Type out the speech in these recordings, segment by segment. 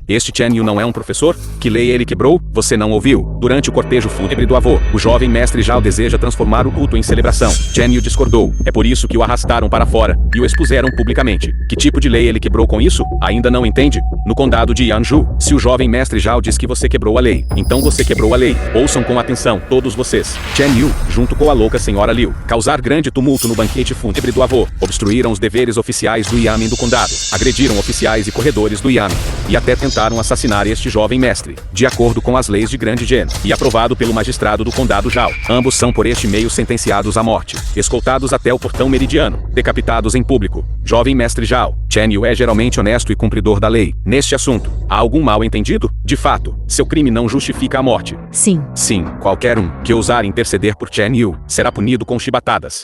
Este Chen Yu não é um professor? Que lei ele quebrou? Você não ouviu? Durante o cortejo fúnebre do avô, o jovem mestre Zhao deseja transformar o culto em celebração. Chen Yu discordou. É por isso que o arrastaram para fora e o expuseram publicamente. Que tipo de lei ele quebrou com isso? Ainda não entende? No condado de Yanzhou, se o jovem mestre Zhao diz que você quebrou a lei, então você quebrou a lei. Ouçam com atenção, todos vocês. Chen Yu, junto com a louca senhora Liu, causar grande tumulto no banquete fúnebre do avô, obstruíram os deveres oficiais do Yamen do condado, agrediram oficiais e corredores do Yamen, e até tentaram assassinar este jovem mestre, de acordo com as leis de Grande Gen, e aprovado pelo magistrado do condado Zhao. Ambos são por este meio sentenciados à morte, escoltados até o portão meridiano, decapitados em público. Jovem mestre Zhao, Chen Yu é geralmente honesto e cumpridor da lei. Neste assunto, há algum mal entendido? De fato, seu crime não justifica a morte. Sim. Sim, qualquer um que ousar interceder por Chen Yu será punido com chibatadas.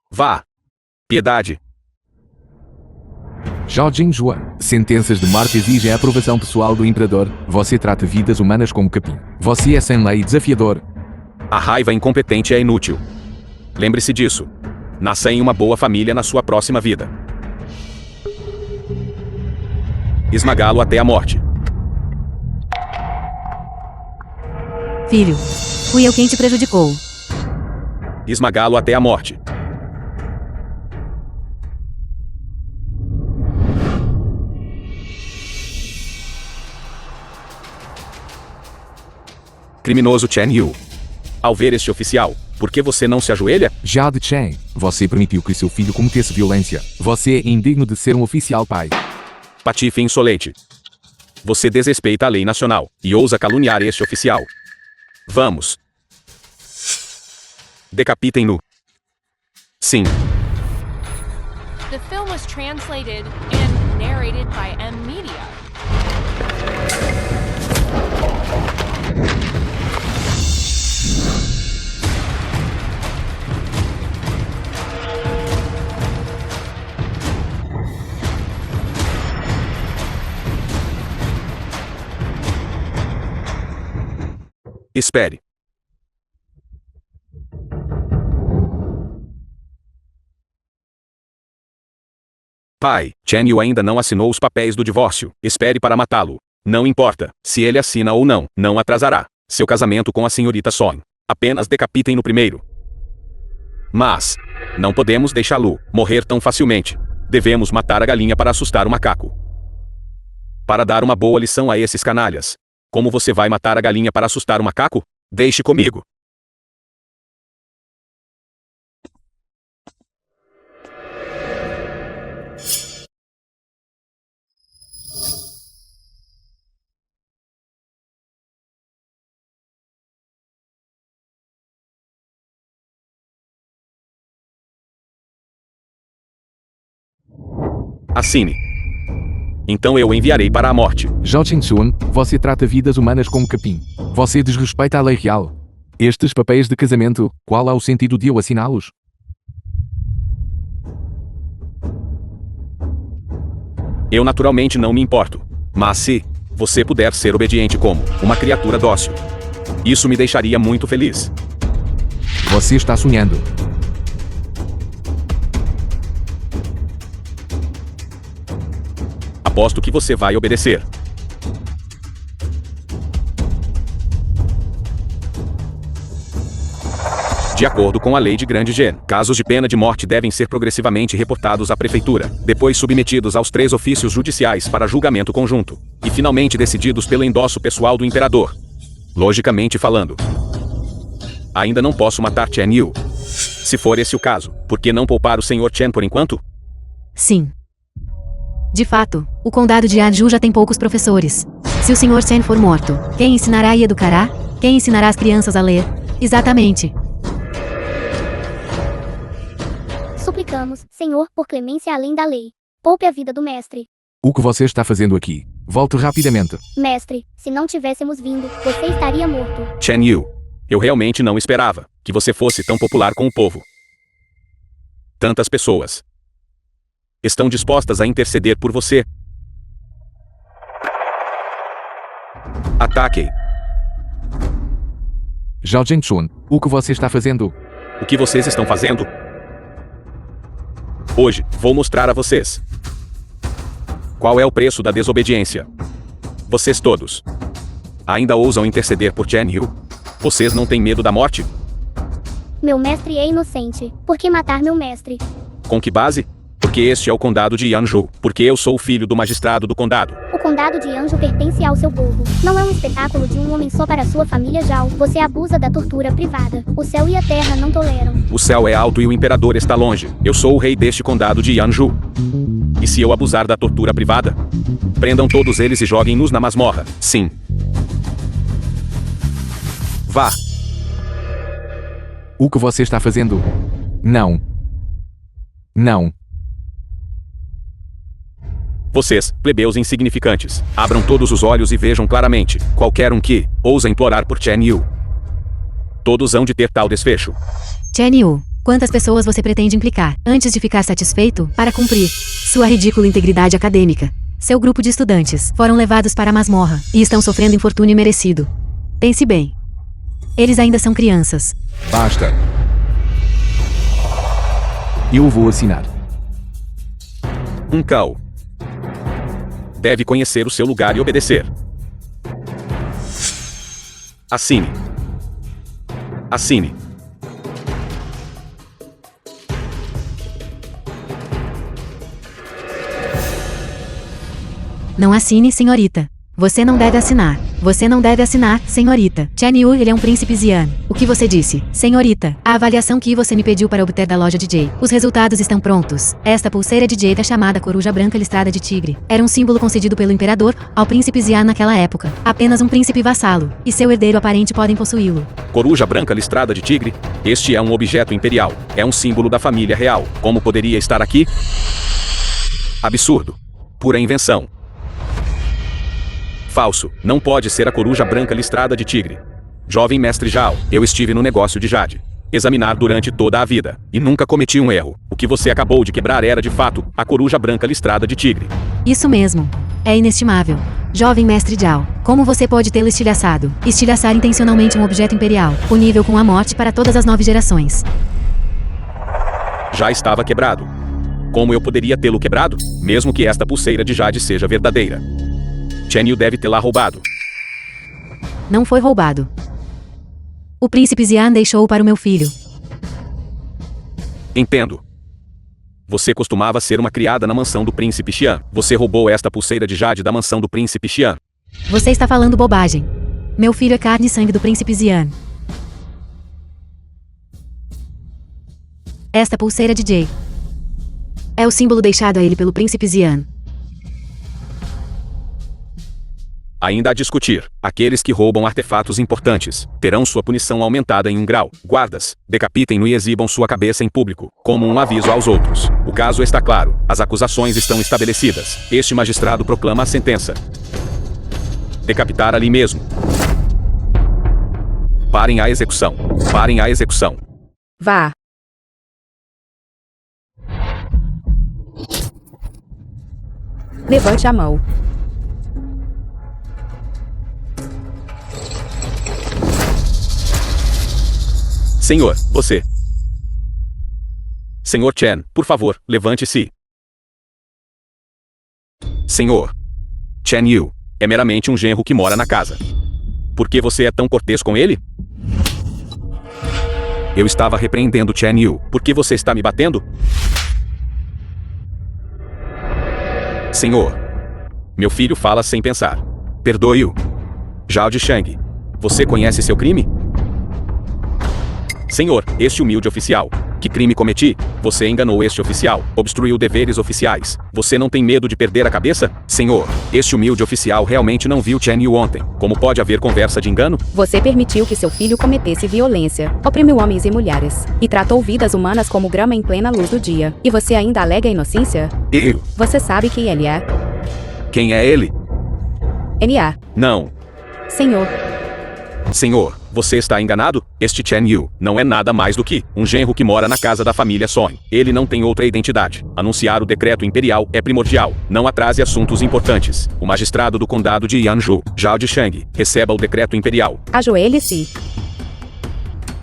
Vá. Piedade. Zhao Jingzhuan. Sentenças de morte exigem a aprovação pessoal do imperador. Você trata vidas humanas como capim. Você é sem lei e desafiador. A raiva incompetente é inútil. Lembre-se disso. Nasça em uma boa família na sua próxima vida. Esmagá-lo até a morte. Filho, fui eu quem te prejudicou. Esmagá-lo até a morte. Criminoso Chen Yu. Ao ver este oficial, por que você não se ajoelha? Zhao de Chen, você permitiu que seu filho cometesse violência. Você é indigno de ser um oficial pai. Patife insolente. Você desrespeita a lei nacional e ousa caluniar este oficial. Vamos. Decapitem-no. Sim. The film was translated and narrated by M Media. Espere. Pai, Chen Yu ainda não assinou os papéis do divórcio. Espere para matá-lo. Não importa se ele assina ou não, não atrasará seu casamento com a senhorita Song. Apenas decapitem-no primeiro. Mas não podemos deixá-lo morrer tão facilmente. Devemos matar a galinha para assustar o macaco. Para dar uma boa lição a esses canalhas. Como você vai matar a galinha para assustar o macaco? Deixe comigo. Assine. Então eu o enviarei para a morte. Zhao Jingzhuan, você trata vidas humanas como capim. Você desrespeita a lei real. Estes papéis de casamento, qual é o sentido de eu assiná-los? Eu naturalmente não me importo. Mas se você puder ser obediente como uma criatura dócil, isso me deixaria muito feliz. Você está sonhando. Aposto que você vai obedecer. De acordo com a lei de Grande Gen, casos de pena de morte devem ser progressivamente reportados à prefeitura, depois submetidos aos 3 ofícios judiciais para julgamento conjunto, e finalmente decididos pelo endosso pessoal do imperador. Logicamente falando, ainda não posso matar Chen Yu. Se for esse o caso, por que não poupar o Sr. Chen por enquanto? Sim. De fato, o condado de Yanzhou já tem poucos professores. Se o Sr. Chen for morto, quem ensinará e educará? Quem ensinará as crianças a ler? Exatamente. Suplicamos, Senhor, por clemência além da lei. Poupe a vida do mestre. O que você está fazendo aqui? Volte rapidamente. Mestre, se não tivéssemos vindo, você estaria morto. Chen Yu, eu realmente não esperava que você fosse tão popular com o povo. Tantas pessoas estão dispostas a interceder por você. Ataque. Zhao Jingzhuan, o que você está fazendo? O que vocês estão fazendo? Hoje, vou mostrar a vocês Qual é o preço da desobediência? Vocês todos ainda ousam interceder por Chen Yu? Vocês não têm medo da morte? Meu mestre é inocente. Por que matar meu mestre? Com que base? Porque este é o condado de Yanzhou. Porque eu sou o filho do magistrado do condado. O condado de Anjo pertence ao seu povo. Não é um espetáculo de um homem só para sua família Zhao. Você abusa da tortura privada. O céu e a terra não toleram. O céu é alto e o imperador está longe. Eu sou o rei deste condado de Yanzhou. E se eu abusar da tortura privada? Prendam todos eles e joguem-nos na masmorra. Sim. Vá. O que você está fazendo? Não. Não. Vocês, plebeus insignificantes, abram todos os olhos e vejam claramente, qualquer um que ousa implorar por Chen Yu. Todos hão de ter tal desfecho. Chen Yu, quantas pessoas você pretende implicar, antes de ficar satisfeito, para cumprir sua ridícula integridade acadêmica? Seu grupo de estudantes foram levados para a masmorra e estão sofrendo infortúnio merecido. Pense bem. Eles ainda são crianças. Basta. Eu vou assinar. Um cão deve conhecer o seu lugar e obedecer. Assine. Assine. Não assine, senhorita. Você não deve assinar. Você não deve assinar, senhorita. Chen Yu, ele é um príncipe Xian. O que você disse? Senhorita, a avaliação que você me pediu para obter da loja DJ. Os resultados estão prontos. Esta pulseira de jade é chamada Coruja Branca Listrada de Tigre. Era um símbolo concedido pelo imperador ao príncipe Xian naquela época. Apenas um príncipe vassalo e seu herdeiro aparente podem possuí-lo. Coruja branca listrada de tigre? Este é um objeto imperial. É um símbolo da família real. Como poderia estar aqui? Absurdo. Pura invenção. Falso. Não pode ser a coruja branca listrada de tigre. Jovem mestre Zhao, eu estive no negócio de jade. Examinar durante toda a vida. E nunca cometi um erro. O que você acabou de quebrar era de fato a coruja branca listrada de tigre. Isso mesmo. É inestimável. Jovem mestre Zhao, como você pode tê-lo estilhaçado? Estilhaçar intencionalmente um objeto imperial, punível com a morte para todas as 9 gerações. Já estava quebrado. Como eu poderia tê-lo quebrado? Mesmo que esta pulseira de jade seja verdadeira. Chen Yu deve tê-la roubado. Não foi roubado. O príncipe Xian deixou-o para o meu filho. Entendo. Você costumava ser uma criada na mansão do príncipe Xian. Você roubou esta pulseira de jade da mansão do príncipe Xian. Você está falando bobagem. Meu filho é carne e sangue do príncipe Xian. Esta pulseira de jade é o símbolo deixado a ele pelo príncipe Xian. Ainda a discutir. Aqueles que roubam artefatos importantes terão sua punição aumentada em 1 grau. Guardas, decapitem-no e exibam sua cabeça em público, como um aviso aos outros. O caso está claro. As acusações estão estabelecidas. Este magistrado proclama a sentença. Decapitar ali mesmo. Parem a execução. Parem a execução. Vá. Levante a mão. Senhor, você. Senhor Chen, por favor, levante-se. Senhor. Chen Yu é meramente um genro que mora na casa. Por que você é tão cortês com ele? Eu estava repreendendo Chen Yu. Por que você está me batendo? Senhor. Meu filho fala sem pensar. Perdoe-o. Zhao de Shang. Você conhece seu crime? Senhor, este humilde oficial. Que crime cometi? Você enganou este oficial. Obstruiu deveres oficiais. Você não tem medo de perder a cabeça? Senhor, este humilde oficial realmente não viu Chen Yu ontem. Como pode haver conversa de engano? Você permitiu que seu filho cometesse violência, oprimiu homens e mulheres, e tratou vidas humanas como grama em plena luz do dia. E você ainda alega inocência? Eu. Você sabe quem ele é? Quem é ele? N.A. Não. Senhor. Senhor, você está enganado? Este Chen Yu não é nada mais do que um genro que mora na casa da família Song. Ele não tem outra identidade. Anunciar o decreto imperial é primordial. Não atrase assuntos importantes. O magistrado do condado de Yanzhou, Zhao de Shang, receba o decreto imperial. Ajoelhe-se.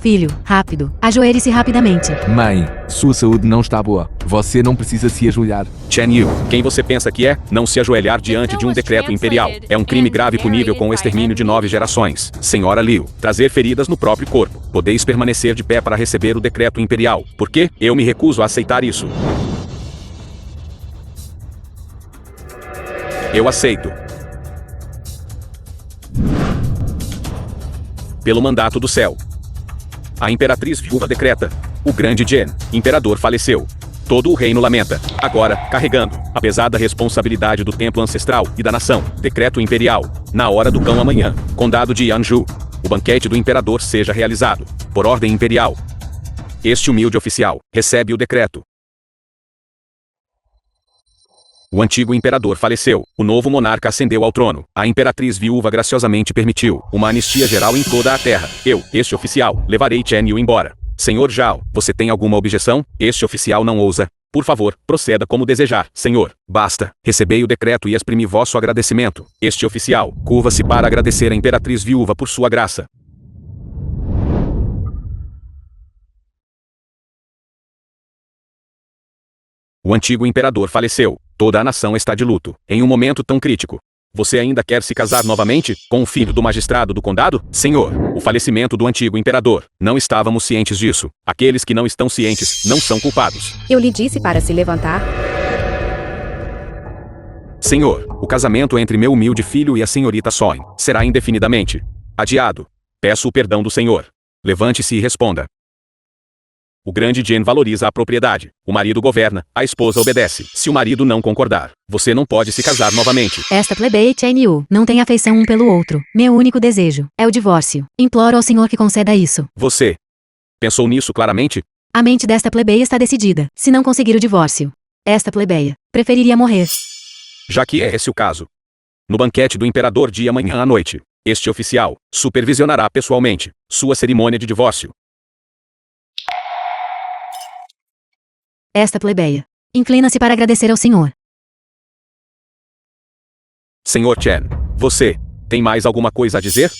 Filho, rápido. Ajoelhe-se rapidamente. Mãe, sua saúde não está boa. Você não precisa se ajoelhar. Chen Yu, quem você pensa que é? Não se ajoelhar diante de um decreto imperial. É um crime grave punível com o extermínio de 9 gerações. Senhora Liu, trazer feridas no próprio corpo. Podeis permanecer de pé para receber o decreto imperial. Por quê? Eu me recuso a aceitar isso. Eu aceito. Pelo mandato do céu. A imperatriz viúva decreta. O grande Jen, imperador, faleceu. Todo o reino lamenta. Agora, carregando a pesada responsabilidade do templo ancestral e da nação, decreto imperial. Na hora do cão amanhã, condado de Yanju. O banquete do imperador seja realizado. Por ordem imperial. Este humilde oficial recebe o decreto. O antigo imperador faleceu. O novo monarca ascendeu ao trono. A imperatriz viúva graciosamente permitiu uma anistia geral em toda a terra. Eu, este oficial, levarei Chen Yu embora. Senhor Zhao, você tem alguma objeção? Este oficial não ousa. Por favor, proceda como desejar, senhor. Basta. Recebei o decreto e exprimi vosso agradecimento. Este oficial curva-se para agradecer a imperatriz viúva por sua graça. O antigo imperador faleceu. Toda a nação está de luto. Em um momento tão crítico. Você ainda quer se casar novamente com o filho do magistrado do condado? Senhor, o falecimento do antigo imperador. Não estávamos cientes disso. Aqueles que não estão cientes não são culpados. Eu lhe disse para se levantar. Senhor, o casamento entre meu humilde filho e a senhorita Soin será indefinidamente adiado. Peço o perdão do senhor. Levante-se e responda. O grande Jen valoriza a propriedade. O marido governa, a esposa obedece. Se o marido não concordar, você não pode se casar novamente. Esta plebeia e Chen Yu não têm afeição um pelo outro. Meu único desejo é o divórcio. Imploro ao senhor que conceda isso. Você pensou nisso claramente? A mente desta plebeia está decidida. Se não conseguir o divórcio, esta plebeia preferiria morrer. Já que é esse o caso. No banquete do imperador de amanhã à noite, este oficial supervisionará pessoalmente sua cerimônia de divórcio. Esta plebeia inclina-se para agradecer ao senhor. Senhor Chen, você tem mais alguma coisa a dizer?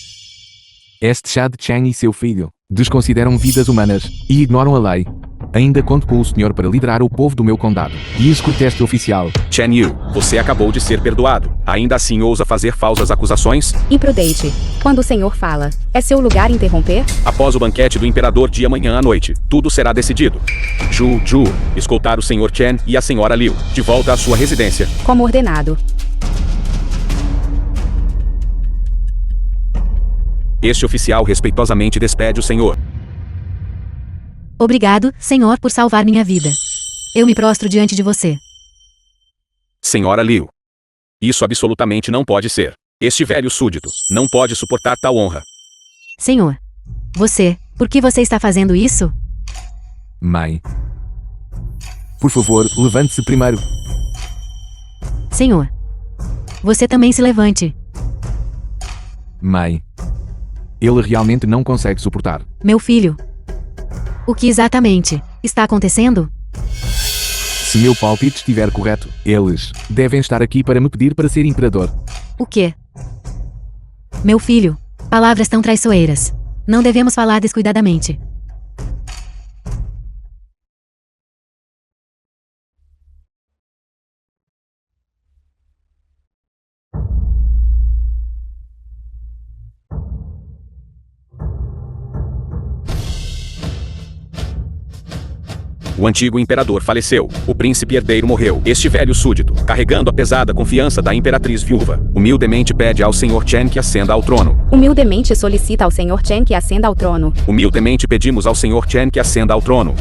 Este chá de Chen e seu filho desconsideram vidas humanas e ignoram a lei. Ainda conto com o senhor para liderar o povo do meu condado e executar este oficial. Chen Yu, você acabou de ser perdoado. Ainda assim ousa fazer falsas acusações? Imprudente. Quando o senhor fala, é seu lugar interromper? Após o banquete do imperador de amanhã à noite, tudo será decidido. Ju, escoltar o senhor Chen e a senhora Liu de volta à sua residência. Como ordenado. Este oficial respeitosamente despede o senhor. Obrigado, senhor, por salvar minha vida. Eu me prostro diante de você. Senhora Liu. Isso absolutamente não pode ser. Este velho súdito não pode suportar tal honra. Senhor. Por que você está fazendo isso? Mãe. Por favor, levante-se primeiro. Senhor. Você também se levante. Mãe. Ele realmente não consegue suportar. Meu filho. O que exatamente está acontecendo? Se meu palpite estiver correto, eles devem estar aqui para me pedir para ser imperador. O quê? Meu filho, palavras tão traiçoeiras. Não devemos falar descuidadamente. O antigo imperador faleceu. O príncipe herdeiro morreu. Este velho súdito, carregando a pesada confiança da imperatriz viúva, humildemente pede ao senhor Chen que ascenda ao trono. Humildemente solicita ao senhor Chen que ascenda ao trono. Humildemente pedimos ao senhor Chen que ascenda ao trono.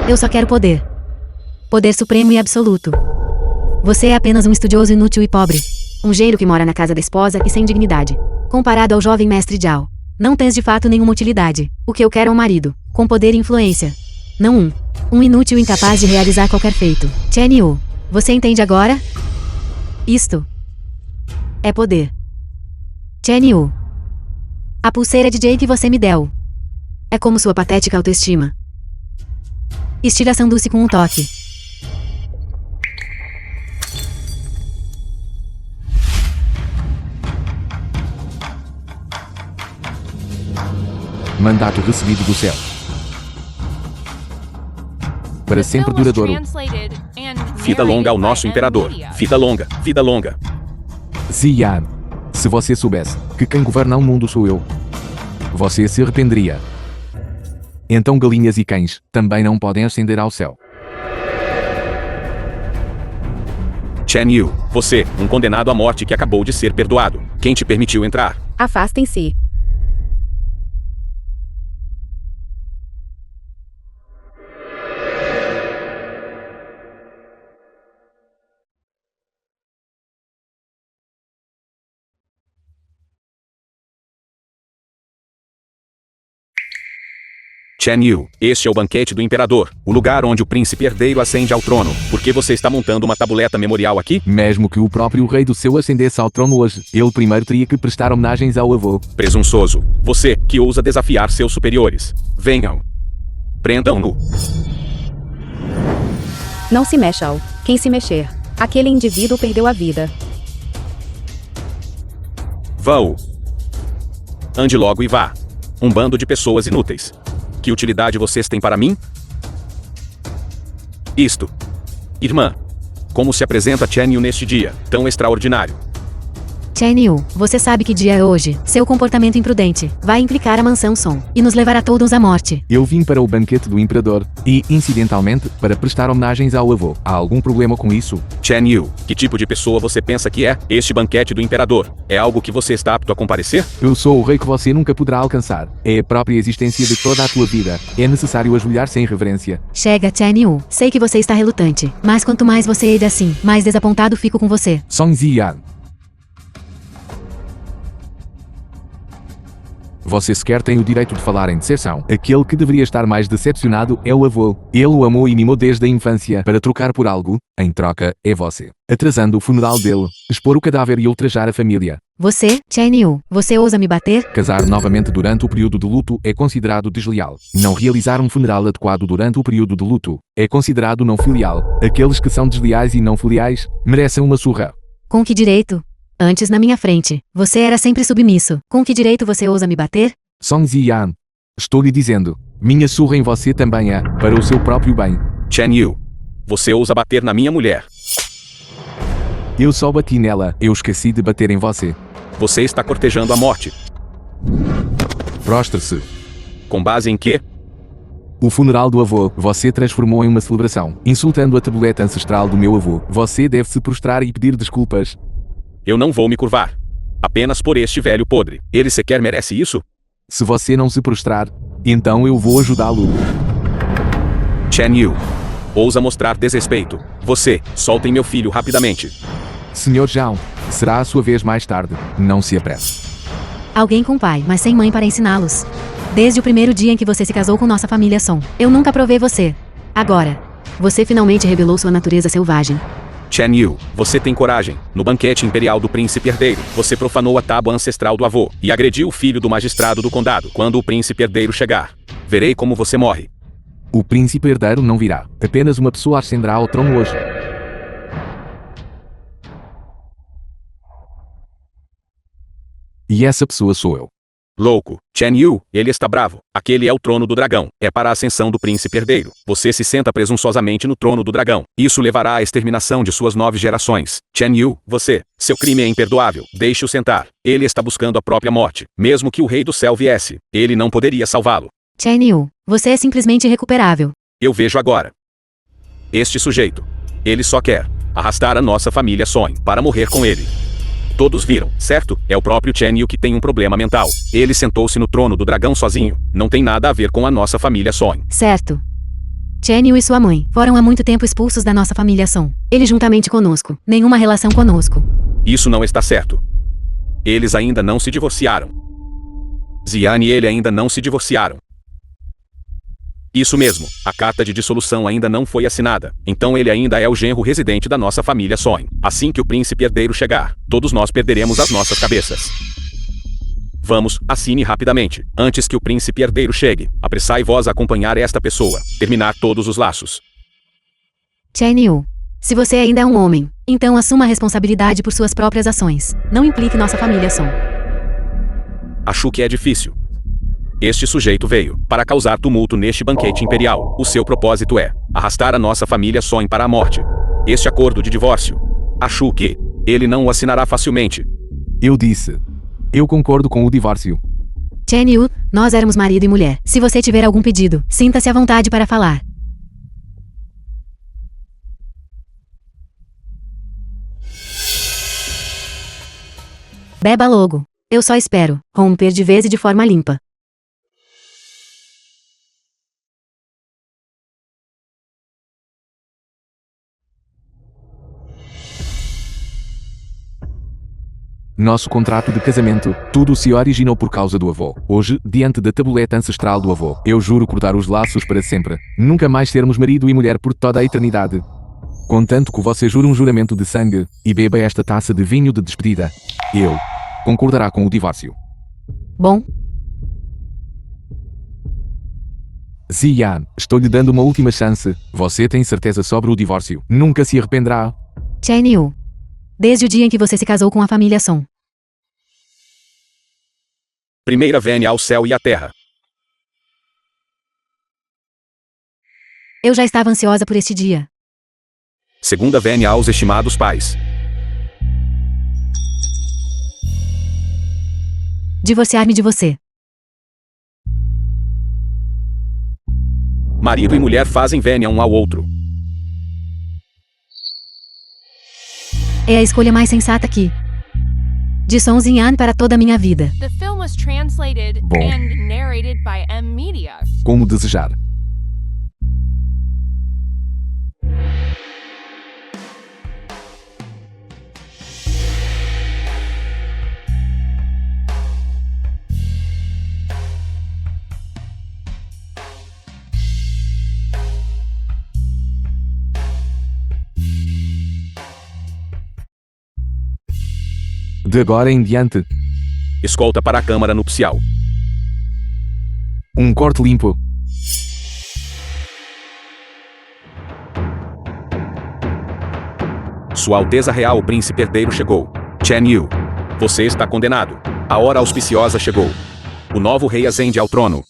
Eu só quero poder. Poder supremo e absoluto. Você é apenas um estudioso inútil e pobre. Um gênio que mora na casa da esposa e sem dignidade. Comparado ao jovem mestre Zhao. Não tens de fato nenhuma utilidade. O que eu quero é um marido, com poder e influência. Não um inútil incapaz de realizar qualquer feito. Chen Yu, você entende agora? Isto é poder. Chen Yu. A pulseira de Jay que você me deu. É como sua patética autoestima. Estira a sanduíche com um toque. Mandato recebido do céu. Para The sempre film was duradouro. translated and Vida longa ao narrated nosso by imperador. M. Media. Vida longa, vida longa. Ziyan. Se você soubesse que quem governa o mundo sou eu, você se arrependeria. Então galinhas e cães também não podem ascender ao céu. Chen Yu, você, um condenado à morte que acabou de ser perdoado. Quem te permitiu entrar? Afastem-se. Chen Yu, este é o banquete do imperador, o lugar onde o príncipe herdeiro ascende ao trono. Por que você está montando uma tabuleta memorial aqui? Mesmo que o próprio rei do céu ascendesse ao trono hoje, ele primeiro teria que prestar homenagens ao avô. Presunçoso, você que ousa desafiar seus superiores. Venham. Prendam-no. Não se mexam. Quem se mexer? Aquele indivíduo perdeu a vida. Vão. Ande logo e vá. Um bando de pessoas inúteis. Que utilidade vocês têm para mim? Isto. Irmã. Como se apresenta Chen Yu neste dia, tão extraordinário? Chen Yu, você sabe que dia é hoje. Seu comportamento imprudente vai implicar a mansão Song e nos levará todos à morte. Eu vim para o banquete do imperador e, incidentalmente, para prestar homenagens ao avô. Há algum problema com isso? Chen Yu, que tipo de pessoa você pensa que é? Este banquete do imperador é algo que você está apto a comparecer? Eu sou o rei que você nunca poderá alcançar. É a própria existência de toda a tua vida. É necessário ajoelhar sem reverência. Chega, Chen Yu. Sei que você está relutante, mas quanto mais você age assim, mais desapontado fico com você. Song Ziyan. Você sequer tem o direito de falar em decepção. Aquele que deveria estar mais decepcionado é o avô. Ele o amou e mimou desde a infância. Para trocar por algo, em troca, é você. Atrasando o funeral dele, expor o cadáver e ultrajar a família. Você, Chen Yu, você ousa me bater? Casar novamente durante o período de luto é considerado desleal. Não realizar um funeral adequado durante o período de luto é considerado não filial. Aqueles que são desleais e não filiais merecem uma surra. Com que direito? Antes na minha frente, você era sempre submisso. Com que direito você ousa me bater? Song Ziyan. Estou lhe dizendo, minha surra em você também é, para o seu próprio bem. Chen Yu, você ousa bater na minha mulher. Eu só bati nela, eu esqueci de bater em você. Você está cortejando a morte. Prostre-se. Com base em quê? O funeral do avô, você transformou em uma celebração, insultando a tabuleta ancestral do meu avô. Você deve se prostrar e pedir desculpas. Eu não vou me curvar. Apenas por este velho podre. Ele sequer merece isso? Se você não se prostrar, então eu vou ajudá-lo. Chen Yu, ousa mostrar desrespeito. Você, soltem meu filho rapidamente. Senhor Zhao, será a sua vez mais tarde. Não se apresse. Alguém com pai, mas sem mãe para ensiná-los. Desde o primeiro dia em que você se casou com nossa família Song, eu nunca provei você. Agora, você finalmente revelou sua natureza selvagem. Chen Yu, você tem coragem. No banquete imperial do príncipe herdeiro, você profanou a tábua ancestral do avô e agrediu o filho do magistrado do condado. Quando o príncipe herdeiro chegar, verei como você morre. O príncipe herdeiro não virá. Apenas uma pessoa ascenderá ao trono hoje. E essa pessoa sou eu. Louco, Chen Yu, ele está bravo. Aquele é o trono do dragão. É para a ascensão do príncipe herdeiro. Você se senta presunçosamente no trono do dragão. Isso levará à exterminação de suas 9 gerações. Chen Yu, você, seu crime é imperdoável. Deixe-o sentar. Ele está buscando a própria morte. Mesmo que o rei do céu viesse, ele não poderia salvá-lo. Chen Yu, você é simplesmente irrecuperável. Eu vejo agora. Este sujeito. Ele só quer arrastar a nossa família Song para morrer com ele. Todos viram, certo? É o próprio Chen Yu que tem um problema mental. Ele sentou-se no trono do dragão sozinho. Não tem nada a ver com a nossa família Song. Certo. Chen Yu e sua mãe foram há muito tempo expulsos da nossa família Song. Ele juntamente conosco. Nenhuma relação conosco. Isso não está certo. Eles ainda não se divorciaram. Ziyan e ele ainda não se divorciaram. Isso mesmo, a carta de dissolução ainda não foi assinada, então ele ainda é o genro residente da nossa família Song. Assim que o príncipe herdeiro chegar, todos nós perderemos as nossas cabeças. Vamos, assine rapidamente, antes que o príncipe herdeiro chegue. Apressai-vos a acompanhar esta pessoa, terminar todos os laços. Chen Yu, se você ainda é um homem, então assuma a responsabilidade por suas próprias ações. Não implique nossa família Song. Acho que é difícil. Este sujeito veio para causar tumulto neste banquete imperial. O seu propósito é arrastar a nossa família Soin para a morte. Este acordo de divórcio. Acho que ele não o assinará facilmente. Eu disse. Eu concordo com o divórcio. Chen Yu, nós éramos marido e mulher. Se você tiver algum pedido, sinta-se à vontade para falar. Beba logo. Eu só espero romper de vez e de forma limpa. Nosso contrato de casamento, tudo se originou por causa do avô. Hoje, diante da tabuleta ancestral do avô, eu juro cortar os laços para sempre. Nunca mais sermos marido e mulher por toda a eternidade. Contanto que você jure um juramento de sangue e beba esta taça de vinho de despedida. Eu concordará com o divórcio. Bom, Ziyan, estou lhe dando uma última chance. Você tem certeza sobre o divórcio. Nunca se arrependerá. Chen Yu. Desde o dia em que você se casou com a família Song. Primeira vênia ao céu e à terra. Eu já estava ansiosa por este dia. Segunda vênia aos estimados pais. Divorciar-me de você. Marido e mulher fazem vênia um ao outro. É a escolha mais sensata aqui. De Song Zinyan para toda a minha vida. The film was translated Bom. and narrated by M Media. Como desejar. De agora em diante, Escolta para a câmara nupcial. um corte limpo. Sua Alteza Real o Príncipe Herdeiro chegou. Chen Yu. Você está condenado. A hora auspiciosa chegou. O novo rei ascende ao trono.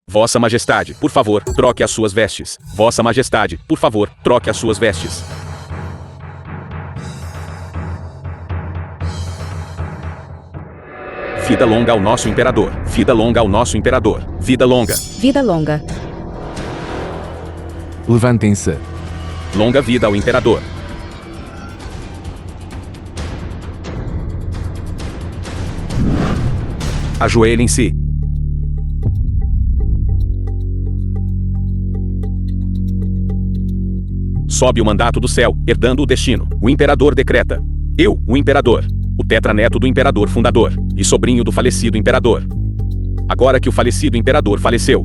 Vossa Majestade, por favor, troque as suas vestes. Vossa Majestade, por favor, troque as suas vestes. Vida longa ao nosso imperador. Vida longa ao nosso imperador. Vida longa. Vida longa. Levantem-se. Longa vida ao imperador. Ajoelhem-se. Sobe o mandato do céu, herdando o destino. O imperador decreta. Eu, o imperador, o tetraneto do imperador fundador, e sobrinho do falecido imperador. Agora que o falecido imperador faleceu,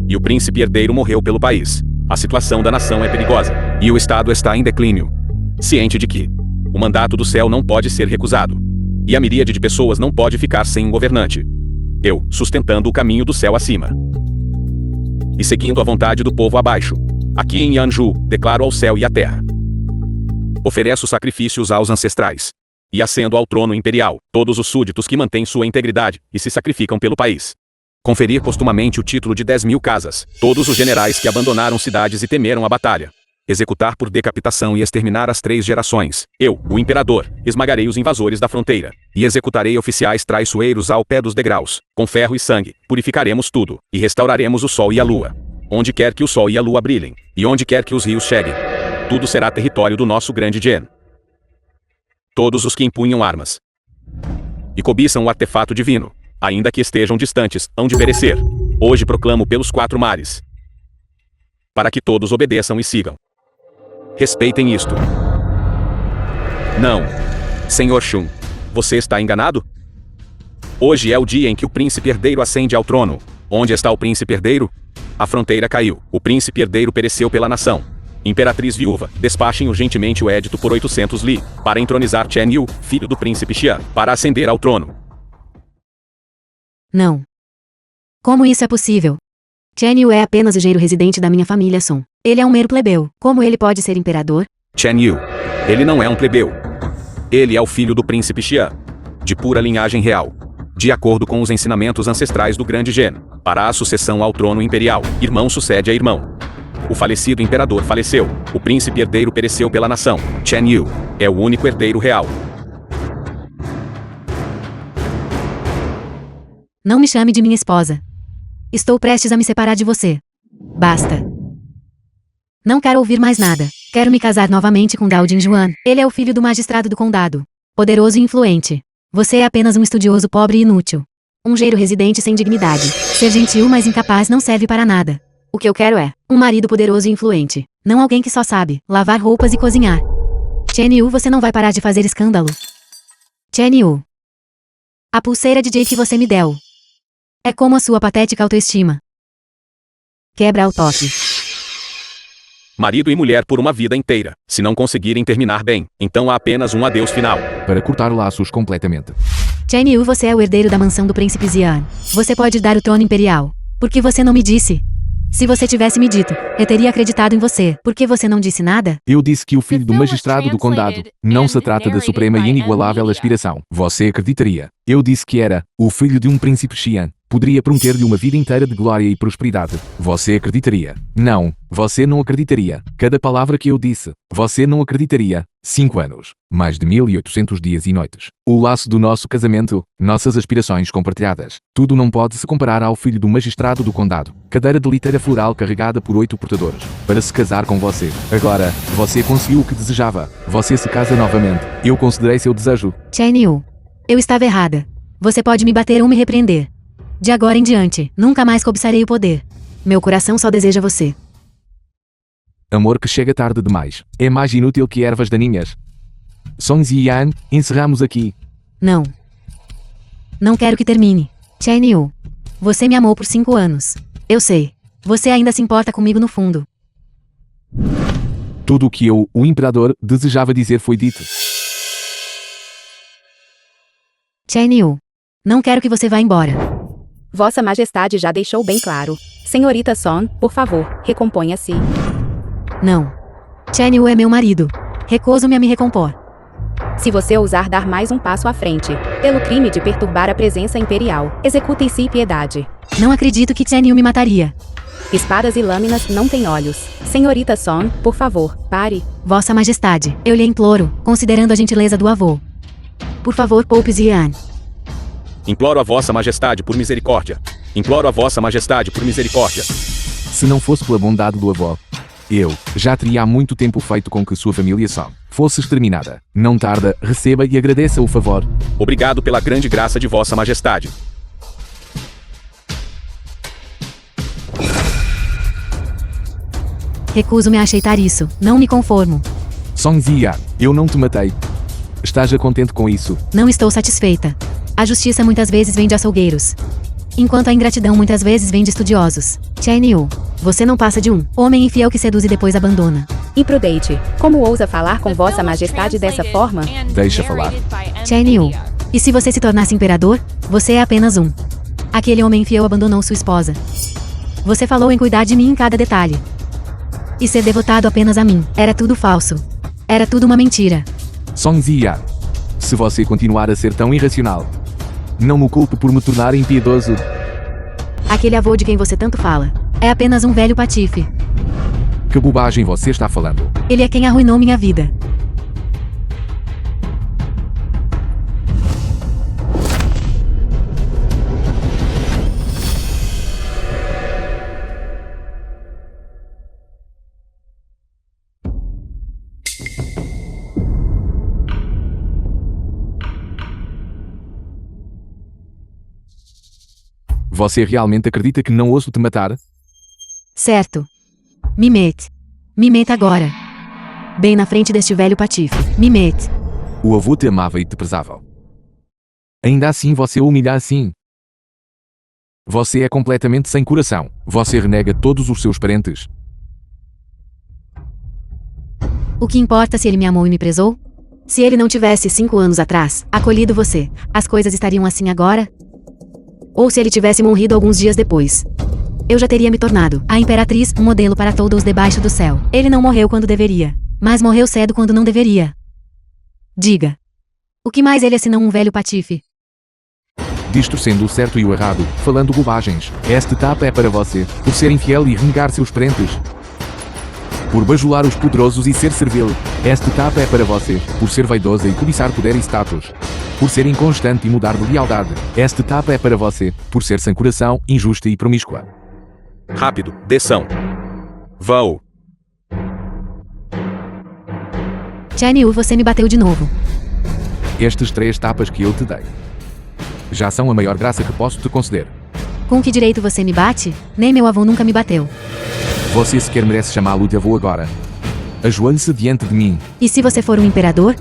e o príncipe herdeiro morreu pelo país, a situação da nação é perigosa, e o Estado está em declínio. Ciente de que o mandato do céu não pode ser recusado, e a miríade de pessoas não pode ficar sem um governante. Eu, sustentando o caminho do céu acima, e seguindo a vontade do povo abaixo, aqui em Yanju, declaro ao céu e à terra. Ofereço sacrifícios aos ancestrais, e ascendo ao trono imperial, todos os súditos que mantêm sua integridade e se sacrificam pelo país. Conferir postumamente o título de 10.000 casas, todos os generais que abandonaram cidades e temeram a batalha. Executar por decapitação e exterminar as 3 gerações. Eu, o imperador, esmagarei os invasores da fronteira, e executarei oficiais traiçoeiros ao pé dos degraus. Com ferro e sangue, purificaremos tudo, e restauraremos o sol e a lua. Onde quer que o sol e a lua brilhem, e onde quer que os rios cheguem, tudo será território do nosso grande Gen. Todos os que empunham armas e cobiçam o artefato divino, ainda que estejam distantes, hão de perecer. Hoje proclamo pelos 4 mares, para que todos obedeçam e sigam. Respeitem isto. Não, Senhor Shun, você está enganado? Hoje é o dia em que o príncipe herdeiro ascende ao trono. Onde está o príncipe herdeiro? A fronteira caiu. O príncipe herdeiro pereceu pela nação. Imperatriz viúva, despachem urgentemente o édito por 800 li, para entronizar Chen Yu, filho do príncipe Xian, para ascender ao trono. Não. Como isso é possível? Chen Yu é apenas o genro residente da minha família Song. Ele é um mero plebeu. Como ele pode ser imperador? Chen Yu. Ele não é um plebeu. Ele é o filho do príncipe Xian. de pura linhagem real. De acordo com os ensinamentos ancestrais do grande Gen, para a sucessão ao trono imperial, irmão sucede a irmão. O falecido imperador faleceu, o príncipe herdeiro pereceu pela nação. Chen Yu é o único herdeiro real. Não me chame de minha esposa. Estou prestes a me separar de você. Basta. Não quero ouvir mais nada. Quero me casar novamente com Gao Jingjuan. Ele é o filho do magistrado do condado. Poderoso e influente. Você é apenas um estudioso pobre e inútil. Um gênio residente sem dignidade. Ser gentil mas incapaz não serve para nada. O que eu quero é um marido poderoso e influente. Não alguém que só sabe lavar roupas e cozinhar. Chen Yu, você não vai parar de fazer escândalo. Chen Yu. A pulseira de Jay que você me deu. É como a sua patética autoestima. Quebra ao toque. Marido e mulher por uma vida inteira. Se não conseguirem terminar bem, então há apenas um adeus final. Para cortar laços completamente. Chen Yu, você é o herdeiro da mansão do príncipe Xian. Você pode dar o trono imperial. Por que você não me disse? Se você tivesse me dito, eu teria acreditado em você. Por que você não disse nada? Eu disse que o filho do magistrado do condado não se trata da suprema e inigualável aspiração. Você acreditaria. Eu disse que era o filho de um príncipe Xian. Poderia prometer-lhe uma vida inteira de glória e prosperidade. Você acreditaria. Não, você não acreditaria. Cada palavra que eu disse, você não acreditaria. 5 anos. Mais de 1800 dias e noites. O laço do nosso casamento, nossas aspirações compartilhadas. Tudo não pode se comparar ao filho do magistrado do condado. Cadeira de liteira floral carregada por 8 portadores. Para se casar com você. Agora, você conseguiu o que desejava. Você se casa novamente. Eu considerei seu desejo. Chen Yu. Eu estava errada. Você pode me bater ou me repreender. De agora em diante, nunca mais cobiçarei o poder. Meu coração só deseja você. Amor que chega tarde demais. É mais inútil que ervas daninhas. Song Ziyan, encerramos aqui. Não. Não quero que termine. Chen Yu. Você me amou por 5 anos. Eu sei. Você ainda se importa comigo no fundo. Tudo o que eu, o imperador, desejava dizer foi dito. Chen Yu. Não quero que você vá embora. Vossa Majestade já deixou bem claro. Senhorita Son, por favor, recomponha-se. Não. Chen Yu é meu marido. Recuso-me a me recompor. Se você ousar dar mais um passo à frente, pelo crime de perturbar a presença imperial, execute-se piedade. Não acredito que Chen Yu me mataria. Espadas e lâminas não têm olhos. Senhorita Son, por favor, pare. Vossa Majestade, eu lhe imploro, considerando a gentileza do avô. Por favor, poupe Xian. Imploro a vossa majestade por misericórdia. Imploro a vossa majestade por misericórdia. Se não fosse pela bondade do avô, eu já teria há muito tempo feito com que sua família só fosse exterminada. Não tarda, receba e agradeça o favor. Obrigado pela grande graça de vossa majestade. Recuso-me a aceitar isso. Não me conformo. Song Ziyan, eu não te matei. Estás contente com isso? Não estou satisfeita. A justiça muitas vezes vem de açougueiros. Enquanto a ingratidão muitas vezes vem de estudiosos. Chen Yu. Você não passa de um homem infiel que seduz e depois abandona. Imprudente. Como ousa falar com Vossa Majestade dessa forma? Deixa falar. Chen Yu. E se você se tornasse imperador, você é apenas um. Aquele homem infiel abandonou sua esposa. Você falou em cuidar de mim em cada detalhe. E ser devotado apenas a mim. Era tudo falso. Era tudo uma mentira. Song Ziyan. Se você continuar a ser tão irracional, não me culpe por me tornar impiedoso. Aquele avô de quem você tanto fala é apenas um velho patife. Que bobagem você está falando? Ele é quem arruinou minha vida. Você realmente acredita que não ouço te matar? Certo. Me mete. Me meta agora. Bem na frente deste velho patife. Me mete. O avô te amava e te prezava. Ainda assim você o humilha assim. Você é completamente sem coração. Você renega todos os seus parentes. O que importa se ele me amou e me prezou? Se ele não tivesse 5 anos atrás acolhido você, as coisas estariam assim agora? Ou se ele tivesse morrido alguns dias depois? Eu já teria me tornado a imperatriz, um modelo para todos debaixo do céu. Ele não morreu quando deveria, mas morreu cedo quando não deveria. Diga. O que mais ele é senão um velho patife? Distorcendo o certo e o errado, falando bobagens. Esta etapa é para você, por ser infiel e renegar seus parentes. Por bajular os poderosos e ser servil. Esta etapa é para você, por ser vaidosa e cobiçar poder e status. Por ser inconstante e mudar de lealdade. Esta etapa é para você, por ser sem coração, injusta e promíscua. Rápido, desção. Vão. Chen Yu, você me bateu de novo. Estas 3 tapas que eu te dei já são a maior graça que posso te conceder. Com que direito você me bate? Nem meu avô nunca me bateu. Você sequer merece chamá-lo de avô agora. Ajoelhe-se diante de mim. E se você for um imperador?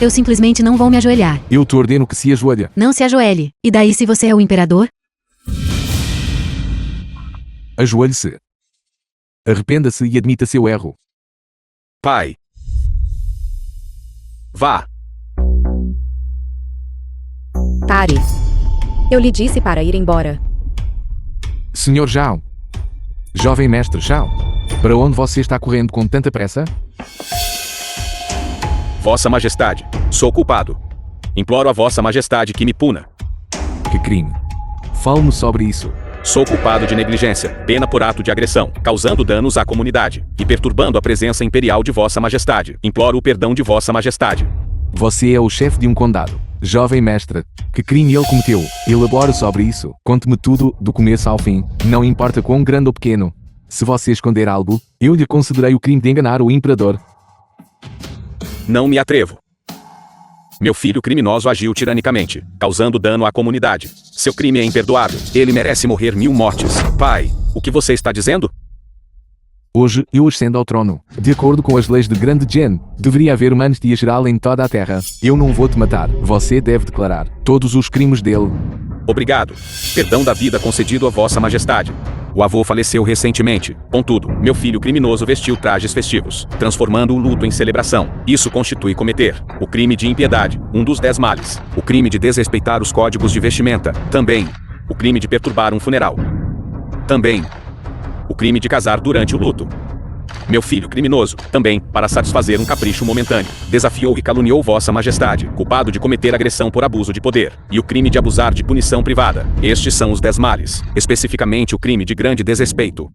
Eu simplesmente não vou me ajoelhar. Eu te ordeno que se ajoelhe. Não se ajoelhe. E daí se você é o imperador? Ajoelhe-se. Arrependa-se e admita seu erro. Pai. Vá. Pare. Eu lhe disse para ir embora. Senhor Zhao. Jovem mestre Zhao. Para onde você está correndo com tanta pressa? Vossa Majestade, sou culpado. Imploro a Vossa Majestade que me puna. Que crime? Fale-me sobre isso. Sou culpado de negligência, pena por ato de agressão, causando danos à comunidade e perturbando a presença imperial de Vossa Majestade. Imploro o perdão de Vossa Majestade. Você é o chefe de um condado. Jovem mestre, que crime ele cometeu? Elabore sobre isso. Conte-me tudo, do começo ao fim. Não importa quão grande ou pequeno. Se você esconder algo, eu lhe concederei o crime de enganar o imperador. Não me atrevo. Meu filho criminoso agiu tiranicamente, causando dano à comunidade. Seu crime é imperdoável. Ele merece morrer 1000 mortes. Pai, o que você está dizendo? Hoje, eu ascendo ao trono. De acordo com as leis de Grande Gen, deveria haver uma anistia geral em toda a Terra. Eu não vou te matar. Você deve declarar todos os crimes dele. Obrigado. Perdão da vida concedido a Vossa Majestade. O avô faleceu recentemente. Contudo, meu filho criminoso vestiu trajes festivos, transformando o luto em celebração. Isso constitui cometer o crime de impiedade, um dos 10 males. O crime de desrespeitar os códigos de vestimenta. Também. O crime de perturbar um funeral. Também. O crime de casar durante o luto. Meu filho criminoso, também, para satisfazer um capricho momentâneo, desafiou e caluniou Vossa Majestade, culpado de cometer agressão por abuso de poder, e o crime de abusar de punição privada. Estes são os 10 males, especificamente o crime de grande desrespeito.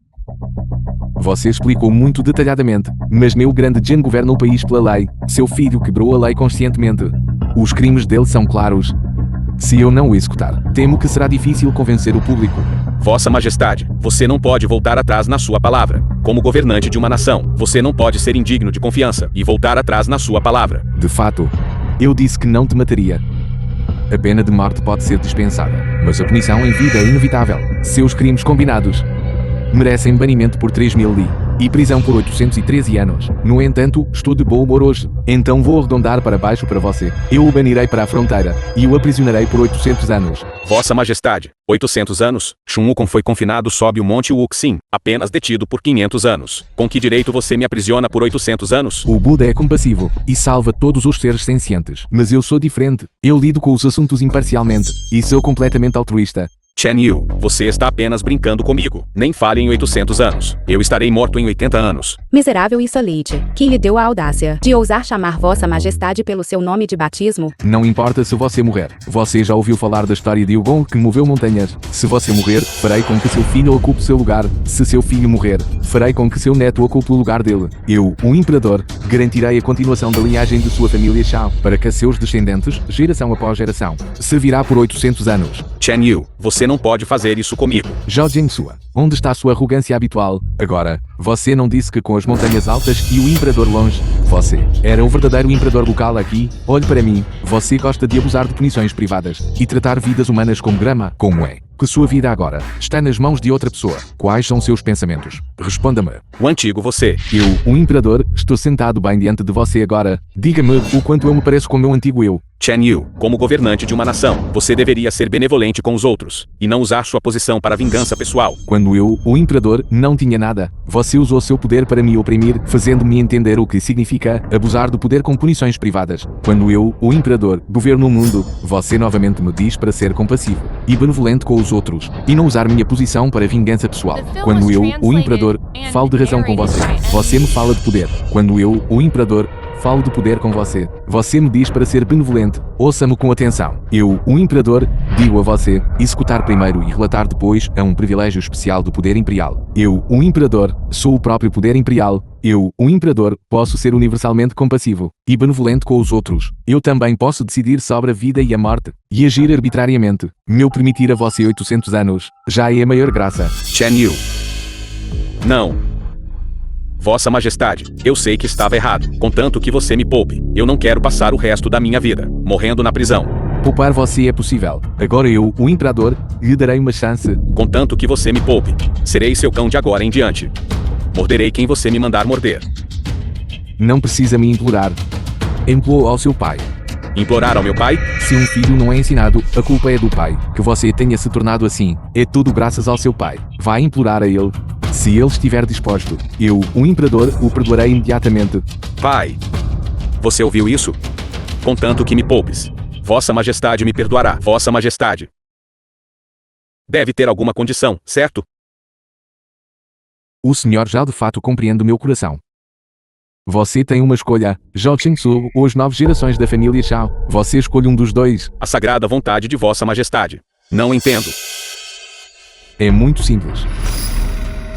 Você explicou muito detalhadamente, mas meu Grande Gen governa o país pela lei. Seu filho quebrou a lei conscientemente. Os crimes dele são claros. Se eu não o executar, temo que será difícil convencer o público. Vossa Majestade, você não pode voltar atrás na sua palavra. Como governante de uma nação, você não pode ser indigno de confiança e voltar atrás na sua palavra. De fato, eu disse que não te mataria. A pena de morte pode ser dispensada, mas a punição em vida é inevitável. Seus crimes combinados merecem banimento por 3.000 li e prisão por 813 anos. No entanto, estou de bom humor hoje, então vou arredondar para baixo para você. Eu o banirei para a fronteira e o aprisionarei por 800 anos. Vossa Majestade, 800 anos? Shun Wukong foi confinado sob o Monte Wuxin, apenas detido por 500 anos. Com que direito você me aprisiona por 800 anos? O Buda é compassivo e salva todos os seres sencientes. Mas eu sou diferente. Eu lido com os assuntos imparcialmente e sou completamente altruísta. Chen Yu, você está apenas brincando comigo. Nem fale em 800 anos. Eu estarei morto em 80 anos. Miserável insolente, que lhe deu a audácia de ousar chamar Vossa Majestade pelo seu nome de batismo? Não importa se você morrer. Você já ouviu falar da história de Yugong que moveu montanhas. Se você morrer, farei com que seu filho ocupe seu lugar. Se seu filho morrer, farei com que seu neto ocupe o lugar dele. Eu, o imperador, garantirei a continuação da linhagem de sua família Shao, para que seus descendentes, geração após geração, servirá por 800 anos. Chen Yu, você não pode fazer isso comigo. Zhao Jingsua, onde está sua arrogância habitual? Agora, você não disse que com as montanhas altas e o imperador longe, você era o verdadeiro imperador local aqui? Olhe para mim, você gosta de abusar de punições privadas e tratar vidas humanas como grama? Como é que sua vida agora está nas mãos de outra pessoa? Quais são seus pensamentos? Responda-me. O antigo você. Eu, o imperador, estou sentado bem diante de você agora. Diga-me o quanto eu me pareço com o meu antigo eu. Chen Yu, como governante de uma nação, você deveria ser benevolente com os outros e não usar sua posição para vingança pessoal. Quando eu, o imperador, não tinha nada, você usou seu poder para me oprimir, fazendo-me entender o que significa abusar do poder com punições privadas. Quando eu, o imperador, governo o mundo, você novamente me diz para ser compassivo e benevolente com os outros e não usar minha posição para vingança pessoal. Quando eu, o imperador, falo de razão com você, você me fala de poder. Quando eu, o imperador, Falo de poder com você. Você me diz para ser benevolente. Ouça-me com atenção. Eu, o Imperador, digo a você, executar primeiro e relatar depois é um privilégio especial do poder imperial. Eu, o Imperador, sou o próprio poder imperial. Eu, o Imperador, posso ser universalmente compassivo e benevolente com os outros. Eu também posso decidir sobre a vida e a morte e agir arbitrariamente. Meu permitir a você 800 anos já é a maior graça. Chen Yu. Não. Vossa Majestade, eu sei que estava errado, contanto que você me poupe. Eu não quero passar o resto da minha vida morrendo na prisão. Poupar você é possível. Agora eu, o Imperador, lhe darei uma chance. Contanto que você me poupe. Serei seu cão de agora em diante. Morderei quem você me mandar morder. Não precisa me implorar. Implorou ao seu pai. Implorar ao meu pai? Se um filho não é ensinado, a culpa é do pai. Que você tenha se tornado assim, é tudo graças ao seu pai. Vai implorar a ele. Se ele estiver disposto, eu, o Imperador, o perdoarei imediatamente. Pai, você ouviu isso? Contanto que me poupes. Vossa Majestade me perdoará. Vossa Majestade. Deve ter alguma condição, certo? O senhor já de fato compreende o meu coração. Você tem uma escolha, Zhao Qingsu ou as 9 gerações da família Shao. Você escolhe um dos dois. A sagrada vontade de Vossa Majestade. Não entendo. É muito simples.